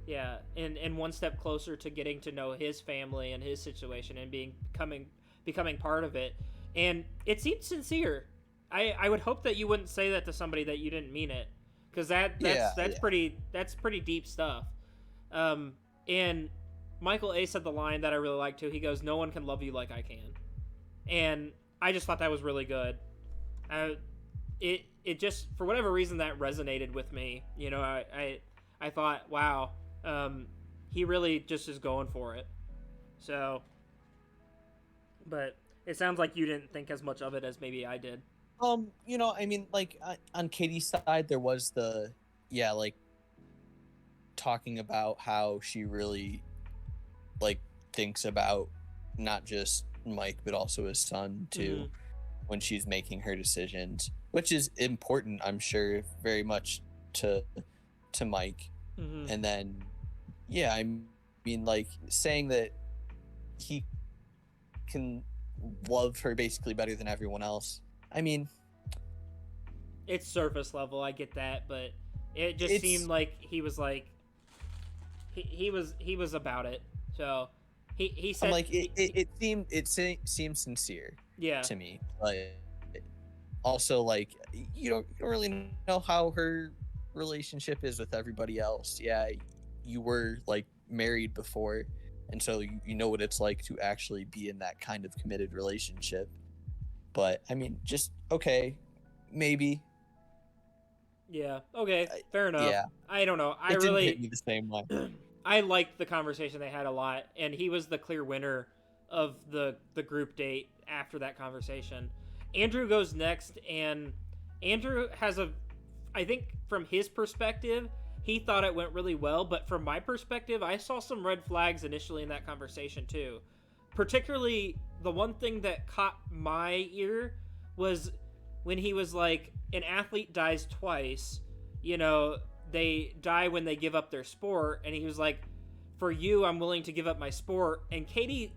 Yeah, and one step closer to getting to know his family and his situation and becoming part of it. And it seemed sincere. I would hope that you wouldn't say that to somebody that you didn't mean it, because that's pretty deep stuff. And Michael A said the line that I really liked too. He goes, "No one can love you like I can," and I just thought that was really good. It just, for whatever reason, that resonated with me. You know, I thought, wow, he really just is going for it. So, but it sounds like you didn't think as much of it as maybe I did. I mean, like on Katie's side, there was like talking about how she really like thinks about not just Mike but also his son too when she's making her decisions, which is important, I'm sure, very much to Mike. And then I mean, like saying that he can love her basically better than everyone else. I mean, it's surface level, I get that, but it just seemed like he was like he was about it. So he said, I'm like it seemed sincere, to me. But also, like, you don't really know how her relationship is with everybody else. Yeah, you were like married before, and so you know what it's like to actually be in that kind of committed relationship. But I mean, just okay, maybe. Yeah. Okay. Fair enough. Yeah. I don't know. It didn't hit me the same way. I liked the conversation they had a lot, and he was the clear winner of the group date after that conversation. Andrew goes next, and Andrew has I think from his perspective, he thought it went really well, but from my perspective, I saw some red flags initially in that conversation too. Particularly, the one thing that caught my ear was when he was like, an athlete dies twice, they die when they give up their sport, and he was like, for you, I'm willing to give up my sport. And Katie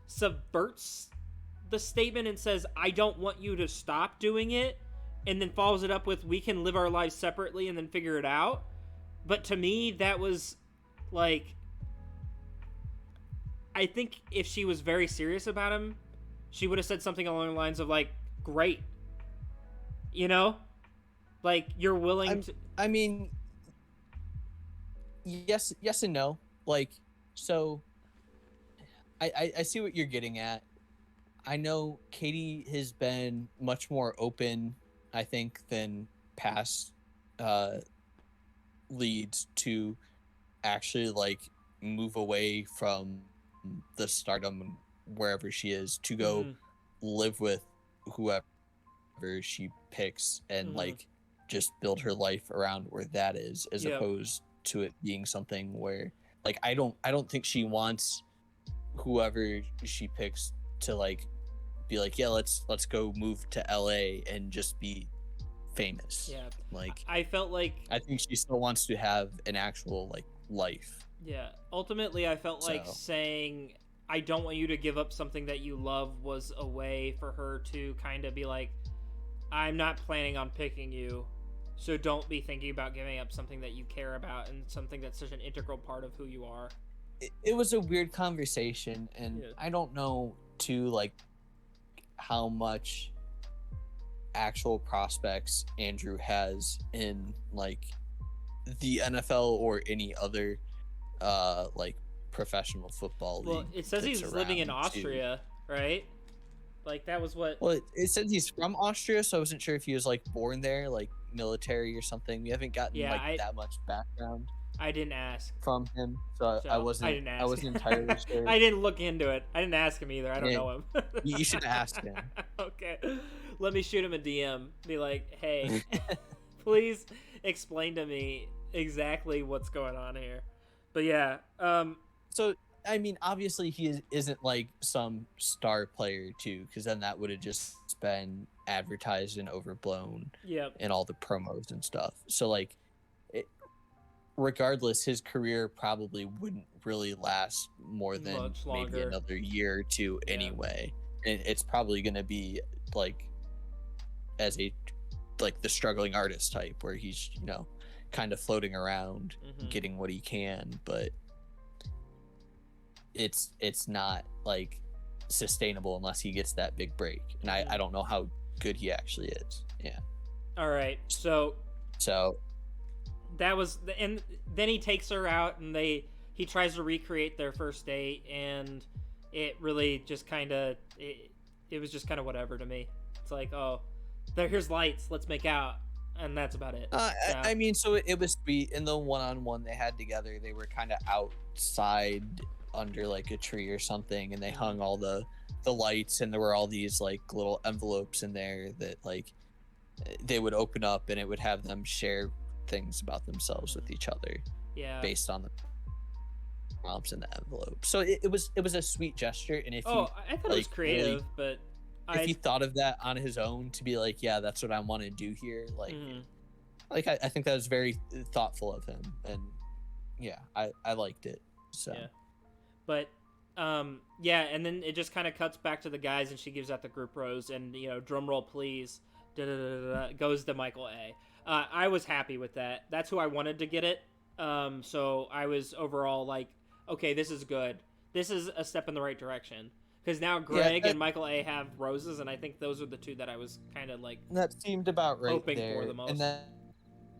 subverts the statement and says, I don't want you to stop doing it, and then follows it up with, we can live our lives separately and then figure it out. But to me, that was like, I think if she was very serious about him, she would have said something along the lines of like, great, like, you're willing to. I mean, yes and no. Like, so I see what you're getting at. I know Katie has been much more open, I think, than past leads to actually like move away from the stardom wherever she is to go live with whoever she picks and like just build her life around where that is, as opposed to it being something where like I don't think she wants whoever she picks to like be like, yeah, let's go move to LA and just be famous. Yeah. Like, I felt like, I think she still wants to have an actual like life. Yeah. Ultimately, I felt like saying, I don't want you to give up something that you love was a way for her to kind of be like, I'm not planning on picking you, so don't be thinking about giving up something that you care about and something that's such an integral part of who you are. It was a weird conversation, and I don't know too like how much actual prospects Andrew has in like the NFL or any other like professional football league. Well, it says he's living in Austria, right? Like, that was what. Well, it says he's from Austria, so I wasn't sure if he was like born there, like military or something. We haven't gotten that much background. I didn't ask from him, so I wasn't entirely sure. I didn't look into it. I didn't ask him either. I don't know him. You should ask him. Okay, let me shoot him a DM. Be like, hey, please explain to me exactly what's going on here. But yeah, so I mean, obviously he isn't like some star player too, because then that would have just been advertised and overblown. In all the promos and stuff. So like, regardless, his career probably wouldn't really last more than maybe another year or two anyway. And it's probably going to be like as a like the struggling artist type, where he's kind of floating around, getting what he can, but it's not like sustainable unless he gets that big break. And I don't know how good he actually is. All right, so that was, and then he takes her out, and he tries to recreate their first date, and it really just kind of it was just kind of whatever to me. It's like, oh, here's lights, let's make out. and that's about it. I mean, so it was sweet. In the one-on-one they had together, they were kind of outside under like a tree or something, and they hung all the lights, and there were all these like little envelopes in there that like they would open up, and it would have them share things about themselves with each other, based on the prompts in the envelope. So it was a sweet gesture, and if I thought it was creative, really, but if he thought of that on his own to be like, yeah, that's what I want to do here, like I think that was very thoughtful of him, and yeah, I liked it. So but and then it just kind of cuts back to the guys, and she gives out the group rose, and drum roll please, goes to Michael A. I was happy with that. That's who I wanted to get it. So I was overall like, okay, this is good. This is a step in the right direction. Because now Greg and Michael A have roses, and I think those are the two that I was kind of like that seemed about right hoping there. For the most.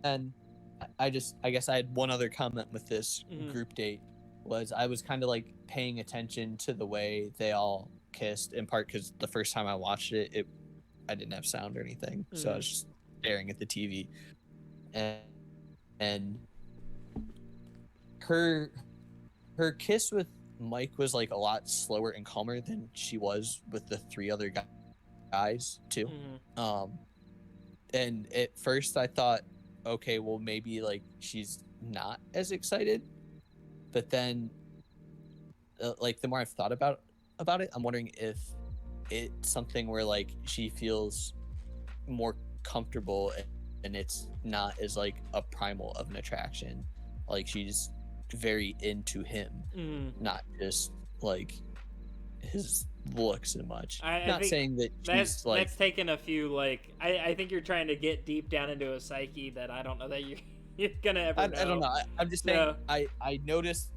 And I guess I had one other comment with this group date, was I was kind of like paying attention to the way they all kissed, in part because the first time I watched it, I didn't have sound or anything, so I was just staring at the TV, and her kiss with Mike was like a lot slower and calmer than she was with the three other guys too. And at first I thought, okay, well maybe like she's not as excited, but then like the more I've thought about it, I'm wondering if it's something where like she feels more comfortable and it's not as like a primal of an attraction, like she's very into him, not just like his looks so much. Not saying that she's like that's taken a few like I think you're trying to get deep down into a psyche that I don't know that you're gonna ever know. I don't know. I'm just saying I noticed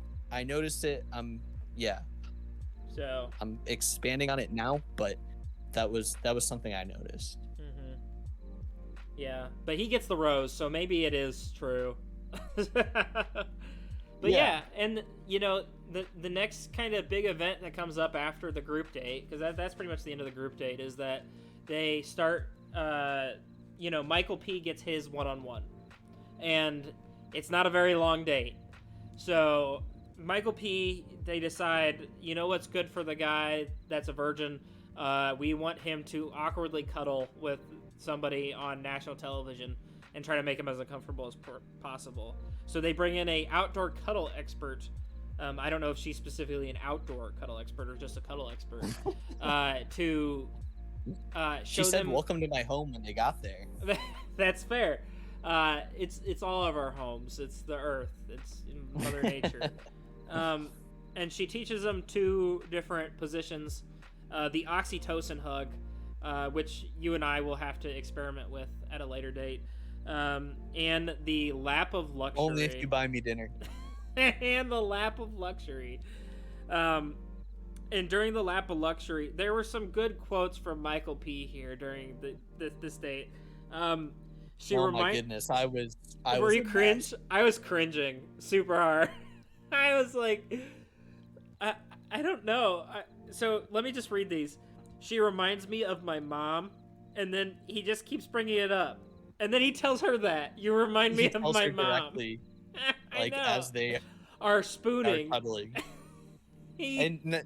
it. So I'm expanding on it now, but that was something I noticed. Yeah, but he gets the rose, so maybe it is true. But yeah, and the next kind of big event that comes up after the group date, because that's pretty much the end of the group date, is that they start, Michael P gets his one-on-one, and it's not a very long date. So Michael P, they decide, what's good for the guy that's a virgin? We want him to awkwardly cuddle with somebody on national television and try to make him as uncomfortable as possible. So they bring in a outdoor cuddle expert. I don't know if she's specifically an outdoor cuddle expert or just a cuddle expert. To show she said, "Welcome to my home" when they got there. That's fair. It's all of our homes. It's the earth. It's Mother Nature. And she teaches them two different positions: the oxytocin hug, which you and I will have to experiment with at a later date. And the lap of luxury. Only if you buy me dinner. And the lap of luxury. And during the lap of luxury, there were some good quotes from Michael P here during this date. My goodness, I was. Were you cringe? I was cringing super hard. I was like, I don't know. So let me just read these. She reminds me of my mom, and then he just keeps bringing it up. And then he tells her that you remind me of my mom. Directly, like as they are spooning, are cuddling. And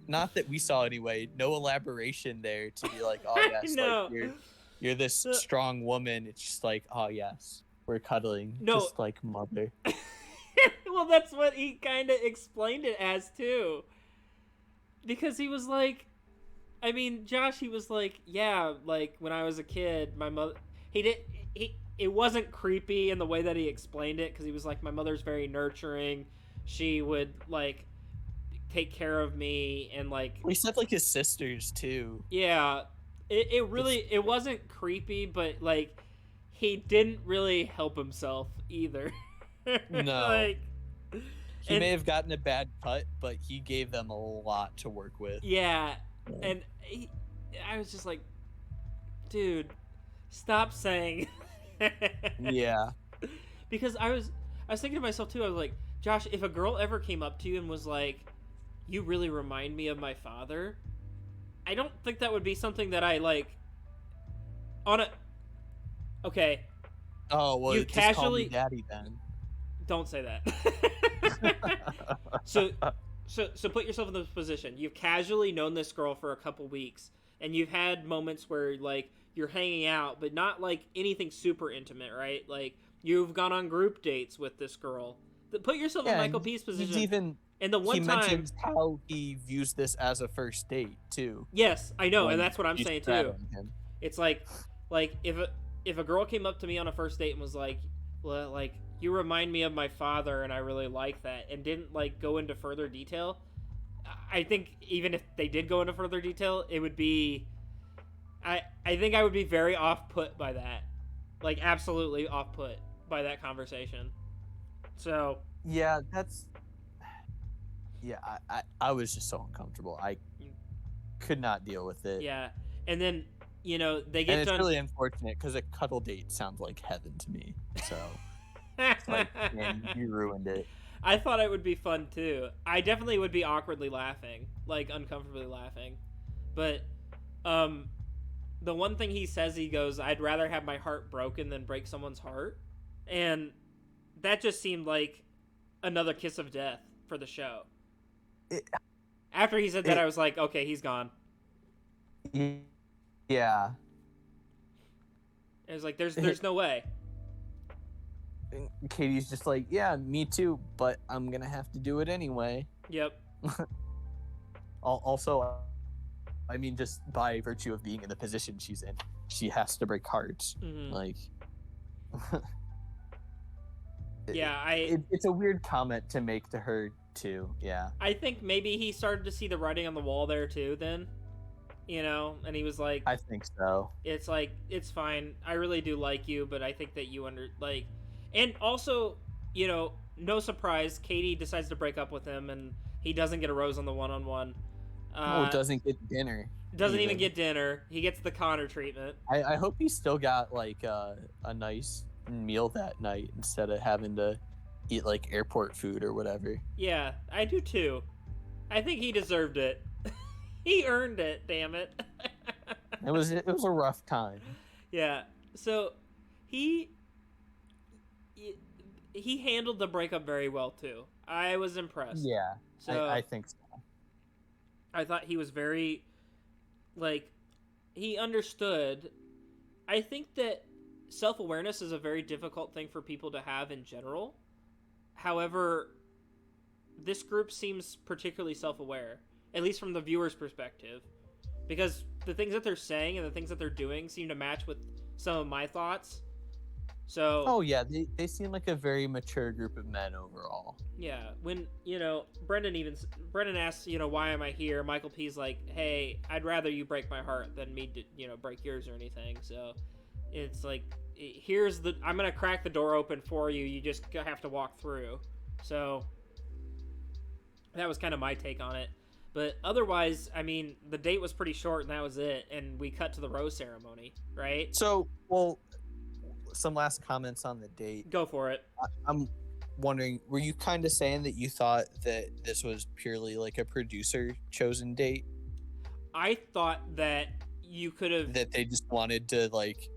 not that we saw anyway. No elaboration there to be like, oh yes, like you're this strong woman. It's just like, oh yes, we're cuddling, just like mother. Well, that's what he kind of explained it as too, because he was like, I mean, Josh, he was like, yeah, like when I was a kid, my mother. It wasn't creepy in the way that he explained it, because he was like, my mother's very nurturing. She would like take care of me, and like he said like his sisters too. Yeah, it wasn't creepy, but like he didn't really help himself either. No. He may have gotten a bad cut, but he gave them a lot to work with. Yeah, and I was just like, dude, stop saying. Yeah. Because I was thinking to myself too. I was like, Josh, if a girl ever came up to you and was like, "You really remind me of my father," I don't think that would be something that I like. Okay, Oh well, you just call me casually daddy then. don't say that. so, so put yourself in this position. You've casually known this girl for a couple weeks, and you've had moments where like you're hanging out, but not like anything super intimate, right? Like you've gone on group dates with this girl. Put yourself in Yeah, Michael and P's he's position. even And the he one time, mentions how he views this as a first date too yes, I know, and when that's what I'm she's saying too. straddling him. It's like if a girl came up to me on a first date and was like, well, like you remind me of my father, and I really like that, and didn't like go into further detail. I think even if they did go into further detail, it would be, I think I would be very off put by that, like absolutely off put by that conversation. So Yeah, that's yeah. I was just so uncomfortable. I could not deal with it. yeah, and then they And get it's done. really unfortunate because a cuddle date sounds like heaven to me. So it's like, man, you ruined it. I thought it would be fun too. I definitely would be awkwardly laughing, like uncomfortably laughing. But um the one thing he says, he goes, "I'd rather have my heart broken than break someone's heart." And that just seemed like another kiss of death for the show. It, After he said that, it, I was like, "Okay, he's gone." yeah. It was like there's no way. Katie's just like, yeah, me too, but I'm gonna have to do it anyway. Yep. Also, I mean, just by virtue of being in the position she's in, she has to break hearts. Mm-hmm. Like, yeah, it's a weird comment to make to her too. Yeah, I think maybe he started to see the writing on the wall there too. Then, and he was like, I think so. It's like, it's fine. I really do like you, but I think that you and also, no surprise, Katie decides to break up with him, and he doesn't get a rose on the one-on-one. Doesn't get dinner. Doesn't even get dinner. He gets the Connor treatment. I hope he still got like a nice meal that night instead of having to eat like airport food or whatever. Yeah, I do too. I think he deserved it. He earned it, damn it. It was a rough time. Yeah. So he handled the breakup very well too. I was impressed. Yeah. So I think so. I thought he was very, like, he understood. I think that self-awareness is a very difficult thing for people to have in general. However, this group seems particularly self-aware, at least from the viewer's perspective, because the things that they're saying and the things that they're doing seem to match with some of my thoughts. So oh yeah, they seem like a very mature group of men overall. yeah, when Brendan asks, why am I here? Michael P's like, hey, I'd rather you break my heart than me to break yours or anything. So it's like, I'm gonna crack the door open for you. You just have to walk through. So that was kind of my take on it. But otherwise, I mean, the date was pretty short, and that was it. And we cut to the rose ceremony, right? So, well, some last comments on the date. Go for it. I'm wondering, were you kind of saying that you thought that this was purely like a producer chosen date? I thought that you could have... That they just wanted to like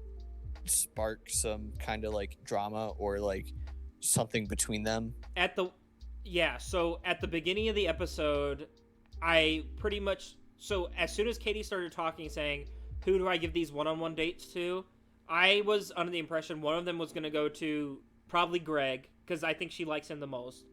spark some kind of like drama or like something between them? So at the beginning of the episode, I pretty much... So as soon as Katie started talking, saying, who do I give these one-on-one dates to? I was under the impression one of them was going to go to probably Greg, because I think she likes him the most.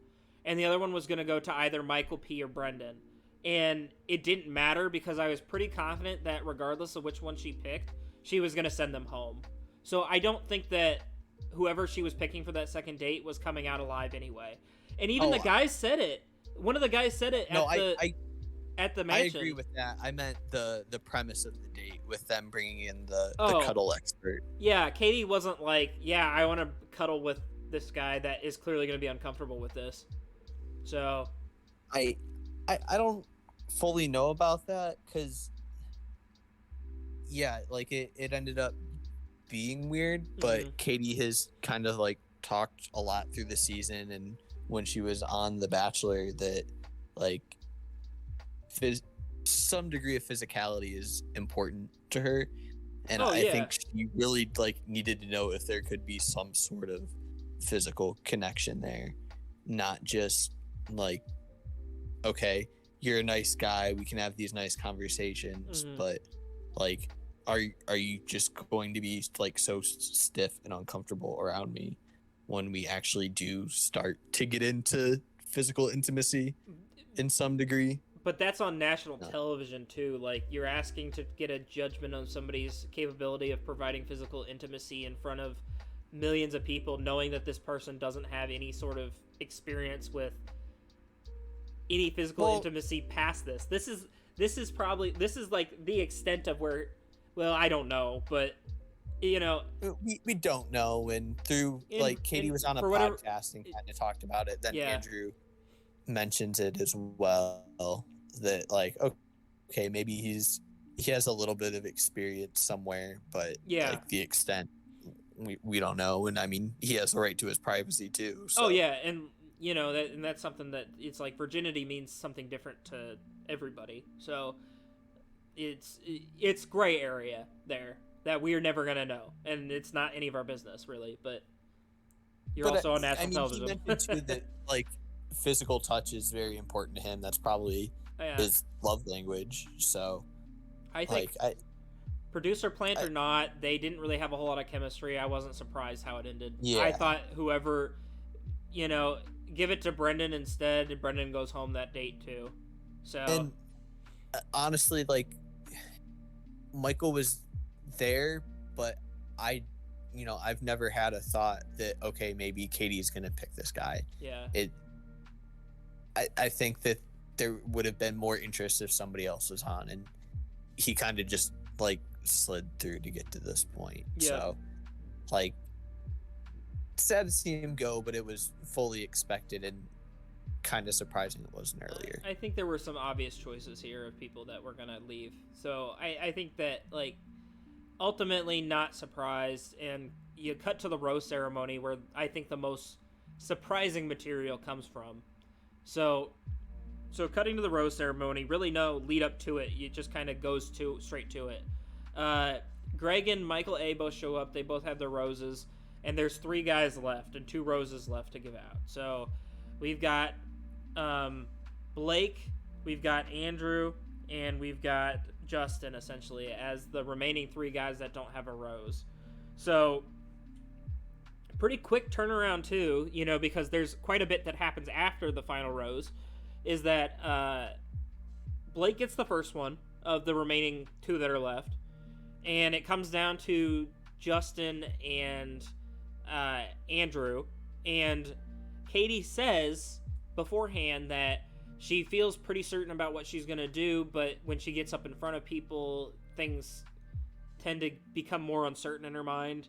And the other one was going to go to either Michael P. or Brendan. And it didn't matter, because I was pretty confident that regardless of which one she picked, she was going to send them home. So I don't think that whoever she was picking for that second date was coming out alive anyway. And even the guys said it. One of the guys said it at the mansion. I agree with that. I meant the premise of the date with them bringing in the cuddle expert. Yeah, Katie wasn't like, yeah, I want to cuddle with this guy that is clearly going to be uncomfortable with this. So I don't fully know about that, because yeah, like it ended up being weird, but Katie has kind of like talked a lot through the season and when she was on The Bachelor that like some degree of physicality is important to her, And Oh I yeah. think she really like needed to know if there could be some sort of physical connection there, not just like, okay, you're a nice guy, we can have these nice conversations, Mm-hmm. but like, are you just going to be like so stiff and uncomfortable around me when we actually do start to get into physical intimacy in some degree? But that's on national No. television too. Like, you're asking to get a judgment on somebody's capability of providing physical intimacy in front of millions of people, knowing that this person doesn't have any sort of experience with any physical intimacy past this. This is like the extent of where, well, I don't know, but you know, we don't know. And through like Katie was on a for whatever, podcast and kind of talked about it, then yeah, Andrew mentions it as well, that like, okay, maybe he has a little bit of experience somewhere, but yeah. like the extent, we don't know. And I mean, he has the right to his privacy too, so. Oh yeah, and that's something that it's like virginity means something different to everybody. So it's gray area there that we're never gonna know, and it's not any of our business really. But you're also on national television. He mentioned too that like physical touch is very important to him. That's probably his love language. So I think, producer plant or not, they didn't really have a whole lot of chemistry. I wasn't surprised how it ended. Yeah. I thought whoever, give it to Brendan instead, and Brendan goes home that date too. So, and honestly, like, Michael was there, but I've never had a thought that, okay, maybe Katie's gonna pick this guy. Yeah. I think that there would have been more interest if somebody else was on, and he kind of just like slid through to get to this point. Yeah. So, like, sad to see him go, but it was fully expected and kind of surprising it wasn't earlier. I think there were some obvious choices here of people that were gonna leave. So I think that, like, ultimately not surprised, and you cut to the rose ceremony where I think the most surprising material comes from. So cutting to the rose ceremony, really no lead up to it. It just kind of goes straight to it. Greg and Michael A both show up. They both have their roses, and there's 3 guys left and 2 roses left to give out. So we've got Blake, we've got Andrew, and we've got Justin, essentially, as the remaining 3 guys that don't have a rose. So pretty quick turnaround too, because there's quite a bit that happens after the final rose. Is that Blake gets the first one of the remaining 2 that are left, and it comes down to Justin and Andrew, and Katie says beforehand that she feels pretty certain about what she's gonna do, but when she gets up in front of people, things tend to become more uncertain in her mind.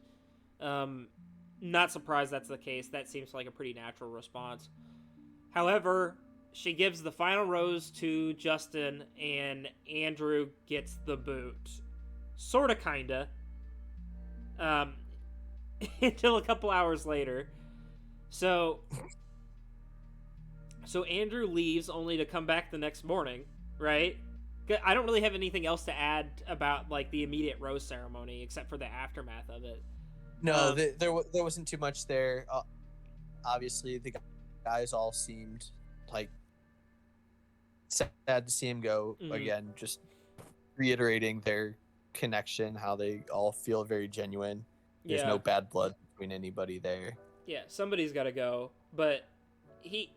Not surprised that's the case. That seems like a pretty natural response. However, she gives the final rose to Justin, and Andrew gets the boot. Sorta, kinda. Until a couple hours later. So Andrew leaves only to come back the next morning, right? I don't really have anything else to add about, like, the immediate rose ceremony, except for the aftermath of it. No, there wasn't too much there. Obviously, the guys all seemed like sad to see him go. Mm-hmm. Again, just reiterating their connection, how they all feel very genuine. There's no bad blood between anybody there. Yeah, somebody's got to go. But he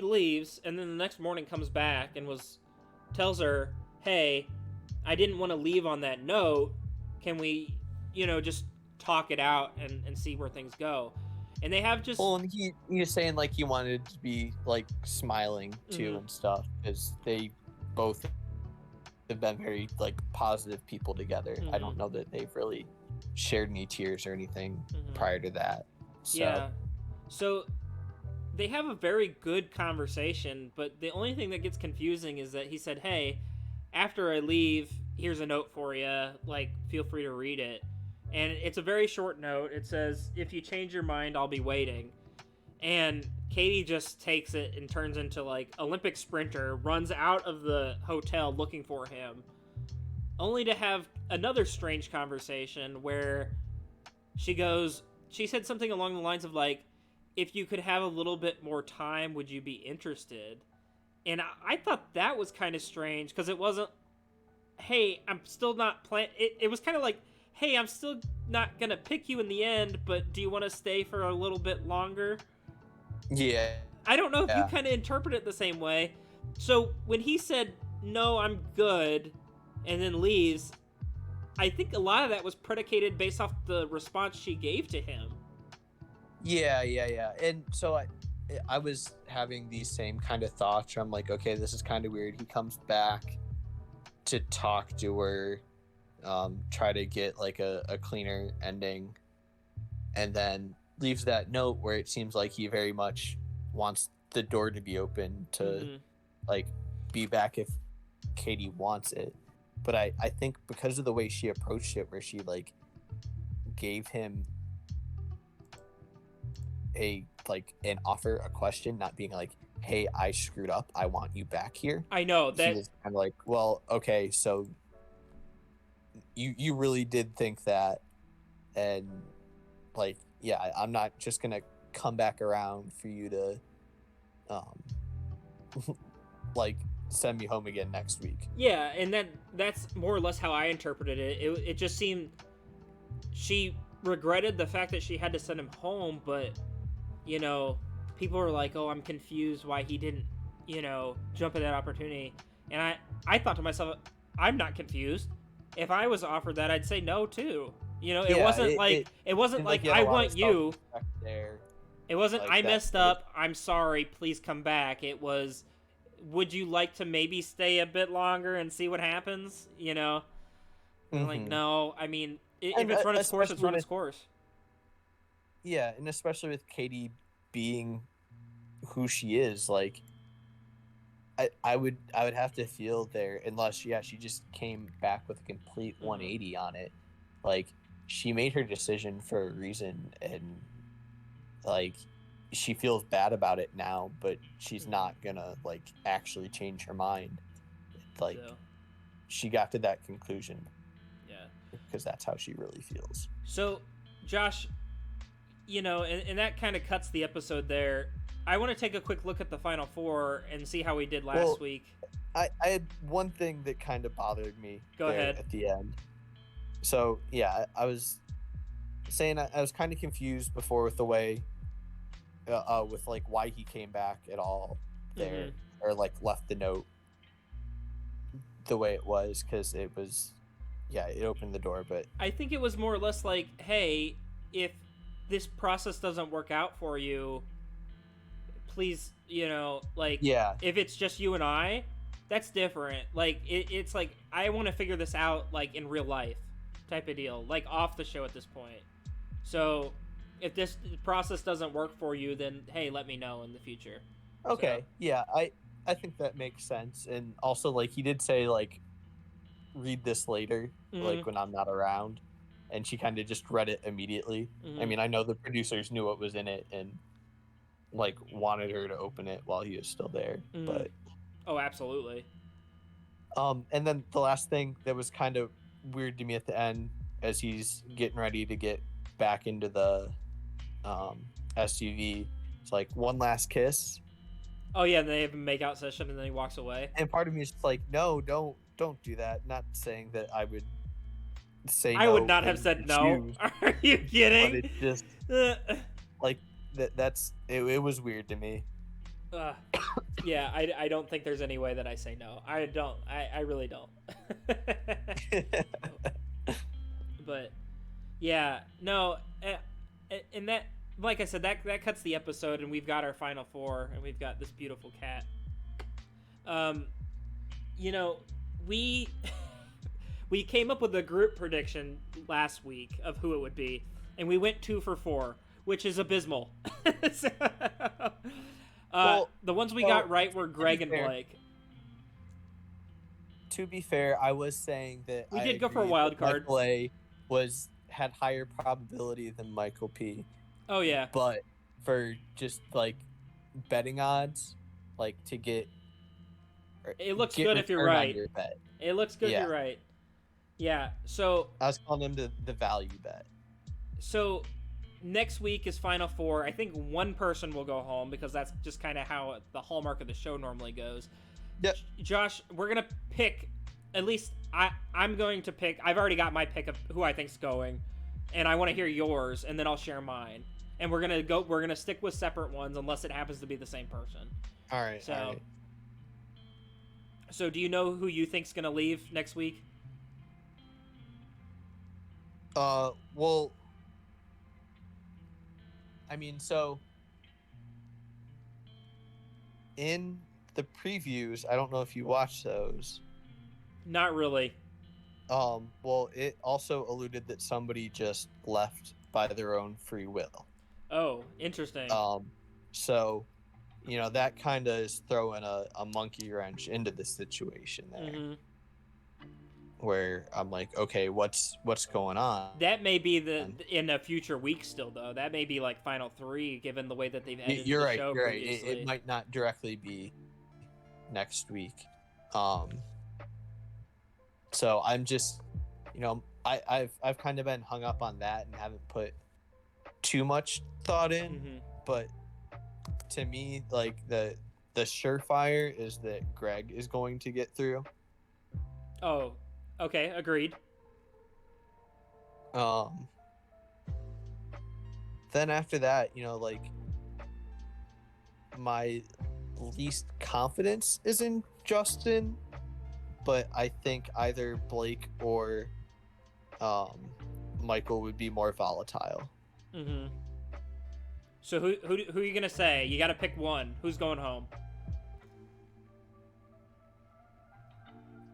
leaves, and then the next morning comes back and tells her, hey, I didn't want to leave on that note. Can we, just talk it out and see where things go? And they have just... Well, and he was saying, like, he wanted to be, like, smiling, too, mm-hmm. and stuff, because they both have been very, like, positive people together. Mm-hmm. I don't know that they've really shared any tears or anything mm-hmm. prior to that. So. Yeah. So they have a very good conversation, but the only thing that gets confusing is that he said, hey, after I leave, here's a note for you. Like, feel free to read it. And it's a very short note. It says, if you change your mind, I'll be waiting. And Katie just takes it and turns into, like, Olympic sprinter, runs out of the hotel looking for him. only to have another strange conversation where she said something along the lines of like, if you could have a little bit more time, would you be interested? And I thought that was kind of strange because it wasn't, hey, I'm still not it was kind of like, hey, I'm still not gonna pick you in the end, but do you want to stay for a little bit longer? Yeah. I don't know if you kind of interpret it the same way. So when he said, no, I'm good, and then leaves, I think a lot of that was predicated based off the response she gave to him. Yeah. And so I was having these same kind of thoughts. I'm like, okay, this is kind of weird. He comes back to talk to her, try to get like a cleaner ending, and then leaves that note where it seems like he very much wants the door to be open to like be back if Katie wants it. But I think because of the way she approached it, where she like gave him an offer, a question, not being like, hey, I screwed up, I want you back here. I know that he was kind of like, well, okay, so you really did think that, and like, yeah, I'm not just gonna come back around for you to like send me home again next week. Yeah, and that's more or less how I interpreted it. It just seemed she regretted the fact that she had to send him home, but you know, people were like, oh, I'm confused why he didn't, you know, jump at that opportunity. And I thought to myself, I'm not confused. If I was offered that, I'd say no too. You know, it wasn't like I want you. There. It wasn't, like, I messed up, I'm sorry, please come back. It was, would you like to maybe stay a bit longer and see what happens? You know? Like, no, I mean, if it's run its course, it's run its course. Yeah, and especially with Katie being who she is, like, I would have to feel there, unless she just came back with a complete 180 on it. Like, she made her decision for a reason, and like, she feels bad about it now, but she's not gonna like actually change her mind. Like, she got to that conclusion. Yeah, because that's how she really feels. So, Josh, you know, and that kind of cuts the episode there. I want to take a quick look at the final four and see how we did last week. I had one thing that kind of bothered me. Go ahead. At the end. So, yeah, I was saying I was kind of confused before with the way, with like why he came back at all there, or like left the note the way it was, because it was, yeah, it opened the door. But I think it was more or less like, hey, if this process doesn't work out for you, please, you know, like, yeah, if it's just you and I, that's different. Like, it's like, I want to figure this out, like, in real life type of deal, like off the show at this point. So if this process doesn't work for you, then hey, let me know in the future. Okay. So, yeah, I think that makes sense. And also, like, he did say, like, read this later, like when I'm not around, and she kind of just read it immediately. I mean, I know the producers knew what was in it and like wanted her to open it while he was still there, but oh, absolutely. And then the last thing that was kind of weird to me at the end, as he's getting ready to get back into the SUV, it's like, one last kiss. Oh yeah, and they have a make-out session, and then he walks away. And part of me is just like, no, don't do that. Not saying that I would say I would not have said no. Are you kidding? But it just like that's it was weird to me. Yeah, I don't think there's any way that I say no. I don't. I really don't. But yeah, no, and that, like I said, that cuts the episode, and we've got our final four, and we've got this beautiful cat. You know, we came up with a group prediction last week of who it would be, and we went 2 for 4, which is abysmal. So, the ones we got right were Greg and Blake. To be fair, I was saying that we did go for a wild card. Michael A had higher probability than Michael P. Oh yeah. But for just like betting odds, like to get it looks good if you're right. It looks good if you're right. Yeah. So I was calling him the value bet. So next week is Final Four. I think one person will go home because that's just kind of how the hallmark of the show normally goes. Yep. Josh, we're gonna pick. At least I'm going to pick. I've already got my pick of who I think's going, and I want to hear yours, and then I'll share mine. And we're gonna go. We're gonna stick with separate ones unless it happens to be the same person. All right. So. All right. So do you know who you think's gonna leave next week? Well, I mean, so in the previews, I don't know if you watched those. Not really. Well, it also alluded that somebody just left by their own free will. Oh, interesting. So, you know, that kind of is throwing a monkey wrench into the situation there. Mm-hmm. Where I'm like, okay, what's going on? That may be in a future week still, though. That may be like Final 3, given the way that they've edited you're the right, show you're right. previously. It might not directly be next week. So I'm just, you know, I've kind of been hung up on that and haven't put too much thought in. Mm-hmm. But to me, like the surefire is that Greg is going to get through. Oh, okay, agreed. Then after that, you know, like my least confidence is in Justin, but I think either Blake or Michael would be more volatile. Mm-hmm. So who are you gonna say? You got to pick one. Who's going home?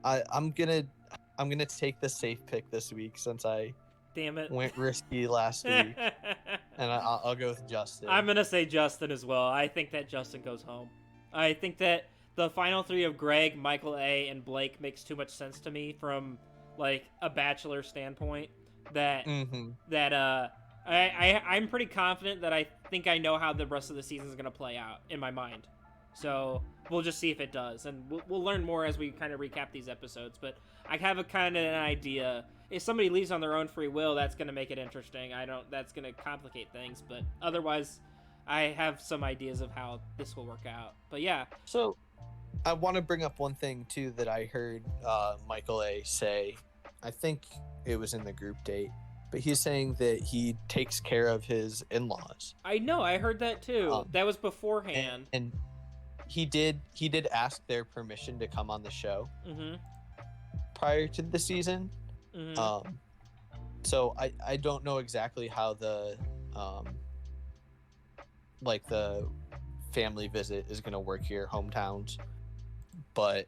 I'm gonna take the safe pick this week since I Damn it. went risky last week, and I'll go with Justin. I'm gonna say Justin as well. I think that Justin goes home. I think that the final 3 of Greg, Michael A, and Blake makes too much sense to me from like a Bachelor standpoint. That I'm pretty confident that I think I know how the rest of the season is gonna play out in my mind. So we'll just see if it does, and we'll learn more as we kind of recap these episodes. But I have a kind of an idea. If somebody leaves on their own free will, that's going to make it interesting. That's going to complicate things. But otherwise, I have some ideas of how this will work out. But yeah. So I want to bring up one thing too that I heard Michael A say. I think it was in the group date, but he's saying that he takes care of his in-laws. I know. I heard that too. That was beforehand. And he did ask their permission to come on the show prior to the season. Mm-hmm. So I don't know exactly how the like the family visit is going to work here, hometowns, but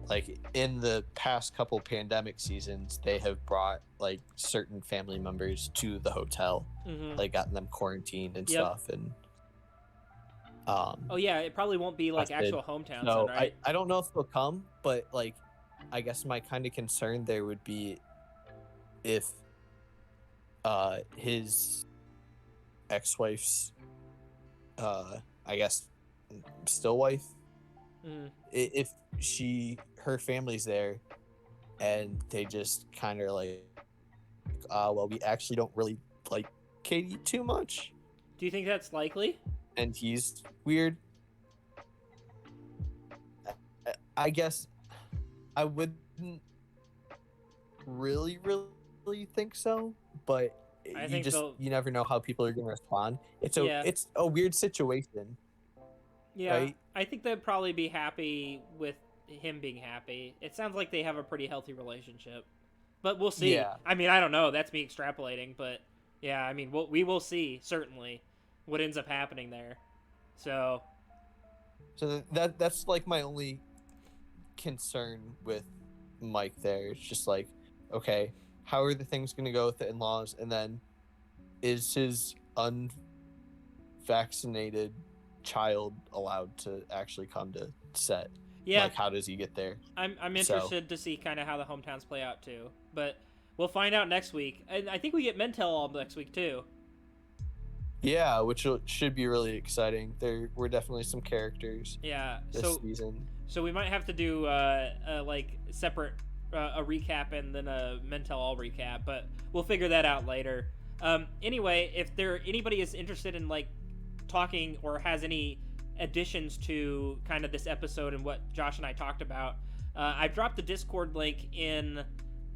like in the past couple pandemic seasons, they have brought like certain family members to the hotel, like gotten them quarantined and stuff. And oh yeah, it probably won't be like actual hometowns. No, then, right? I don't know if they'll come, but like I guess my kind of concern there would be if his ex-wife's I guess still wife, if her family's there and they just kind of like well, we actually don't really like Katie too much. Do you think that's likely? And he's weird. I guess I wouldn't really think so, but you never know how people are going to respond. It's a weird situation. Yeah, right? I think they'd probably be happy with him being happy. It sounds like they have a pretty healthy relationship, but we'll see. Yeah. I mean, I don't know. That's me extrapolating, but yeah, I mean, we will see certainly what ends up happening there. So that's like my only concern with Mike there. It's just like, okay, how are the things going to go with the in-laws, and then is his unvaccinated child allowed to actually come to set? Yeah, like how does he get there? I'm interested to see kind of how the hometowns play out too, but we'll find out next week. And I think we get Mentel all next week too. Yeah, which should be really exciting. There were definitely some characters. Yeah, this season. So we might have to do like separate a recap and then a Men Tell All recap, but we'll figure that out later. Anyway, if anybody is interested in like talking or has any additions to kind of this episode and what Josh and I talked about, I've dropped the Discord link in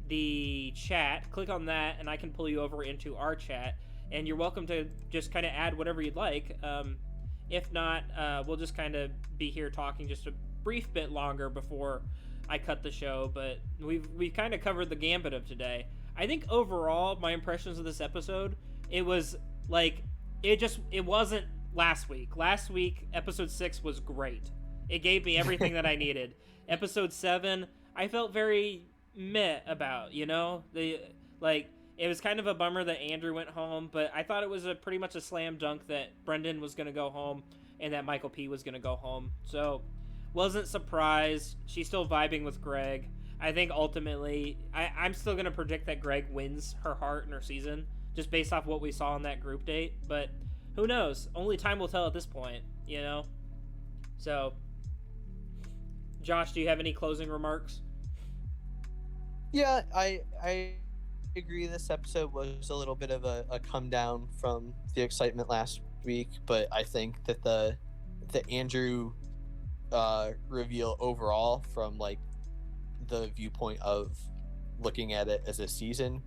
the chat. Click on that and I can pull you over into our chat, and you're welcome to just kind of add whatever you'd like. If not, we'll just kind of be here talking just a brief bit longer before I cut the show, but we've kind of covered the gambit of today. I think overall my impressions of this episode, it was like it wasn't last week. Last week episode 6 was great. It gave me everything that I needed. Episode 7 I felt very meh about, you know? It was kind of a bummer that Andrew went home, but I thought it was pretty much a slam dunk that Brendan was going to go home and that Michael P was going to go home. So, wasn't surprised. She's still vibing with Greg. I think ultimately, I'm still going to predict that Greg wins her heart and her season, just based off what we saw on that group date. But who knows? Only time will tell at this point, you know? So, Josh, do you have any closing remarks? Yeah, I agree. This episode was a little bit of a come down from the excitement last week, but I think that the Andrew reveal overall, from like the viewpoint of looking at it as a season,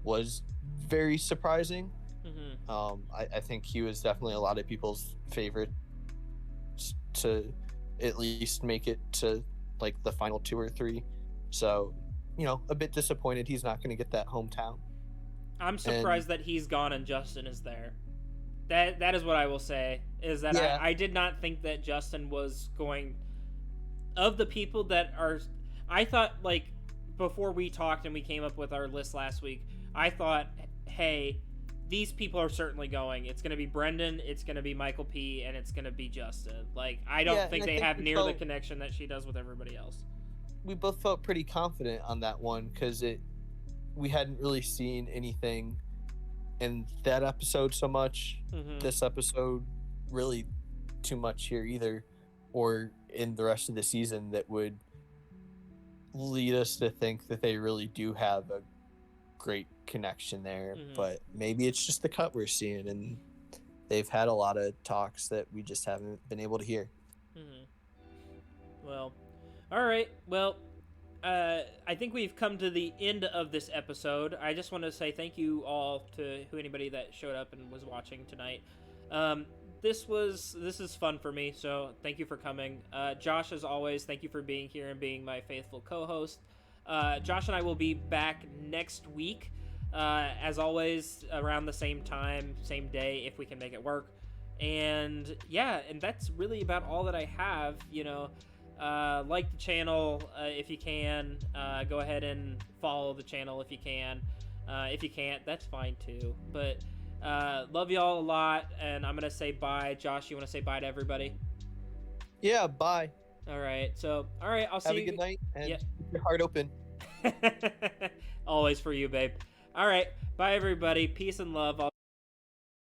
was very surprising. Mm-hmm. I think he was definitely a lot of people's favorite to at least make it to like the final 2 or 3. So, you know, a bit disappointed he's not going to get that hometown. I'm surprised that he's gone and Justin is there. That is what I will say, is that yeah. I did not think that Justin was going... Of the people that are... I thought, like, before we talked and we came up with our list last week, I thought, hey, these people are certainly going. It's going to be Brendan, it's going to be Michael P, and it's going to be Justin. Like, I don't think they have near the connection that she does with everybody else. We both felt pretty confident on that one, because we hadn't really seen anything in that episode so much. Mm-hmm. This episode really too much here either, or in the rest of the season, that would lead us to think that they really do have a great connection there. Mm-hmm. But maybe it's just the cut we're seeing, and they've had a lot of talks that we just haven't been able to hear. Mm-hmm. Well, all right. Well, I think we've come to the end of this episode. I just want to say thank you all to anybody that showed up and was watching tonight. This is fun for me, so thank you for coming. Josh, as always, thank you for being here and being my faithful co-host. Josh and I will be back next week, as always, around the same time, same day, if we can make it work. And yeah, and that's really about all that I have, you know. Like the channel if you can. Go ahead and follow the channel if you can. If you can't, that's fine too. But love y'all a lot, and I'm gonna say bye. Josh, you want to say bye to everybody? Yeah, bye. All right. So, all right. I'll see you. Have a good night, and keep your heart open. Always for you, babe. All right. Bye, everybody. Peace and love.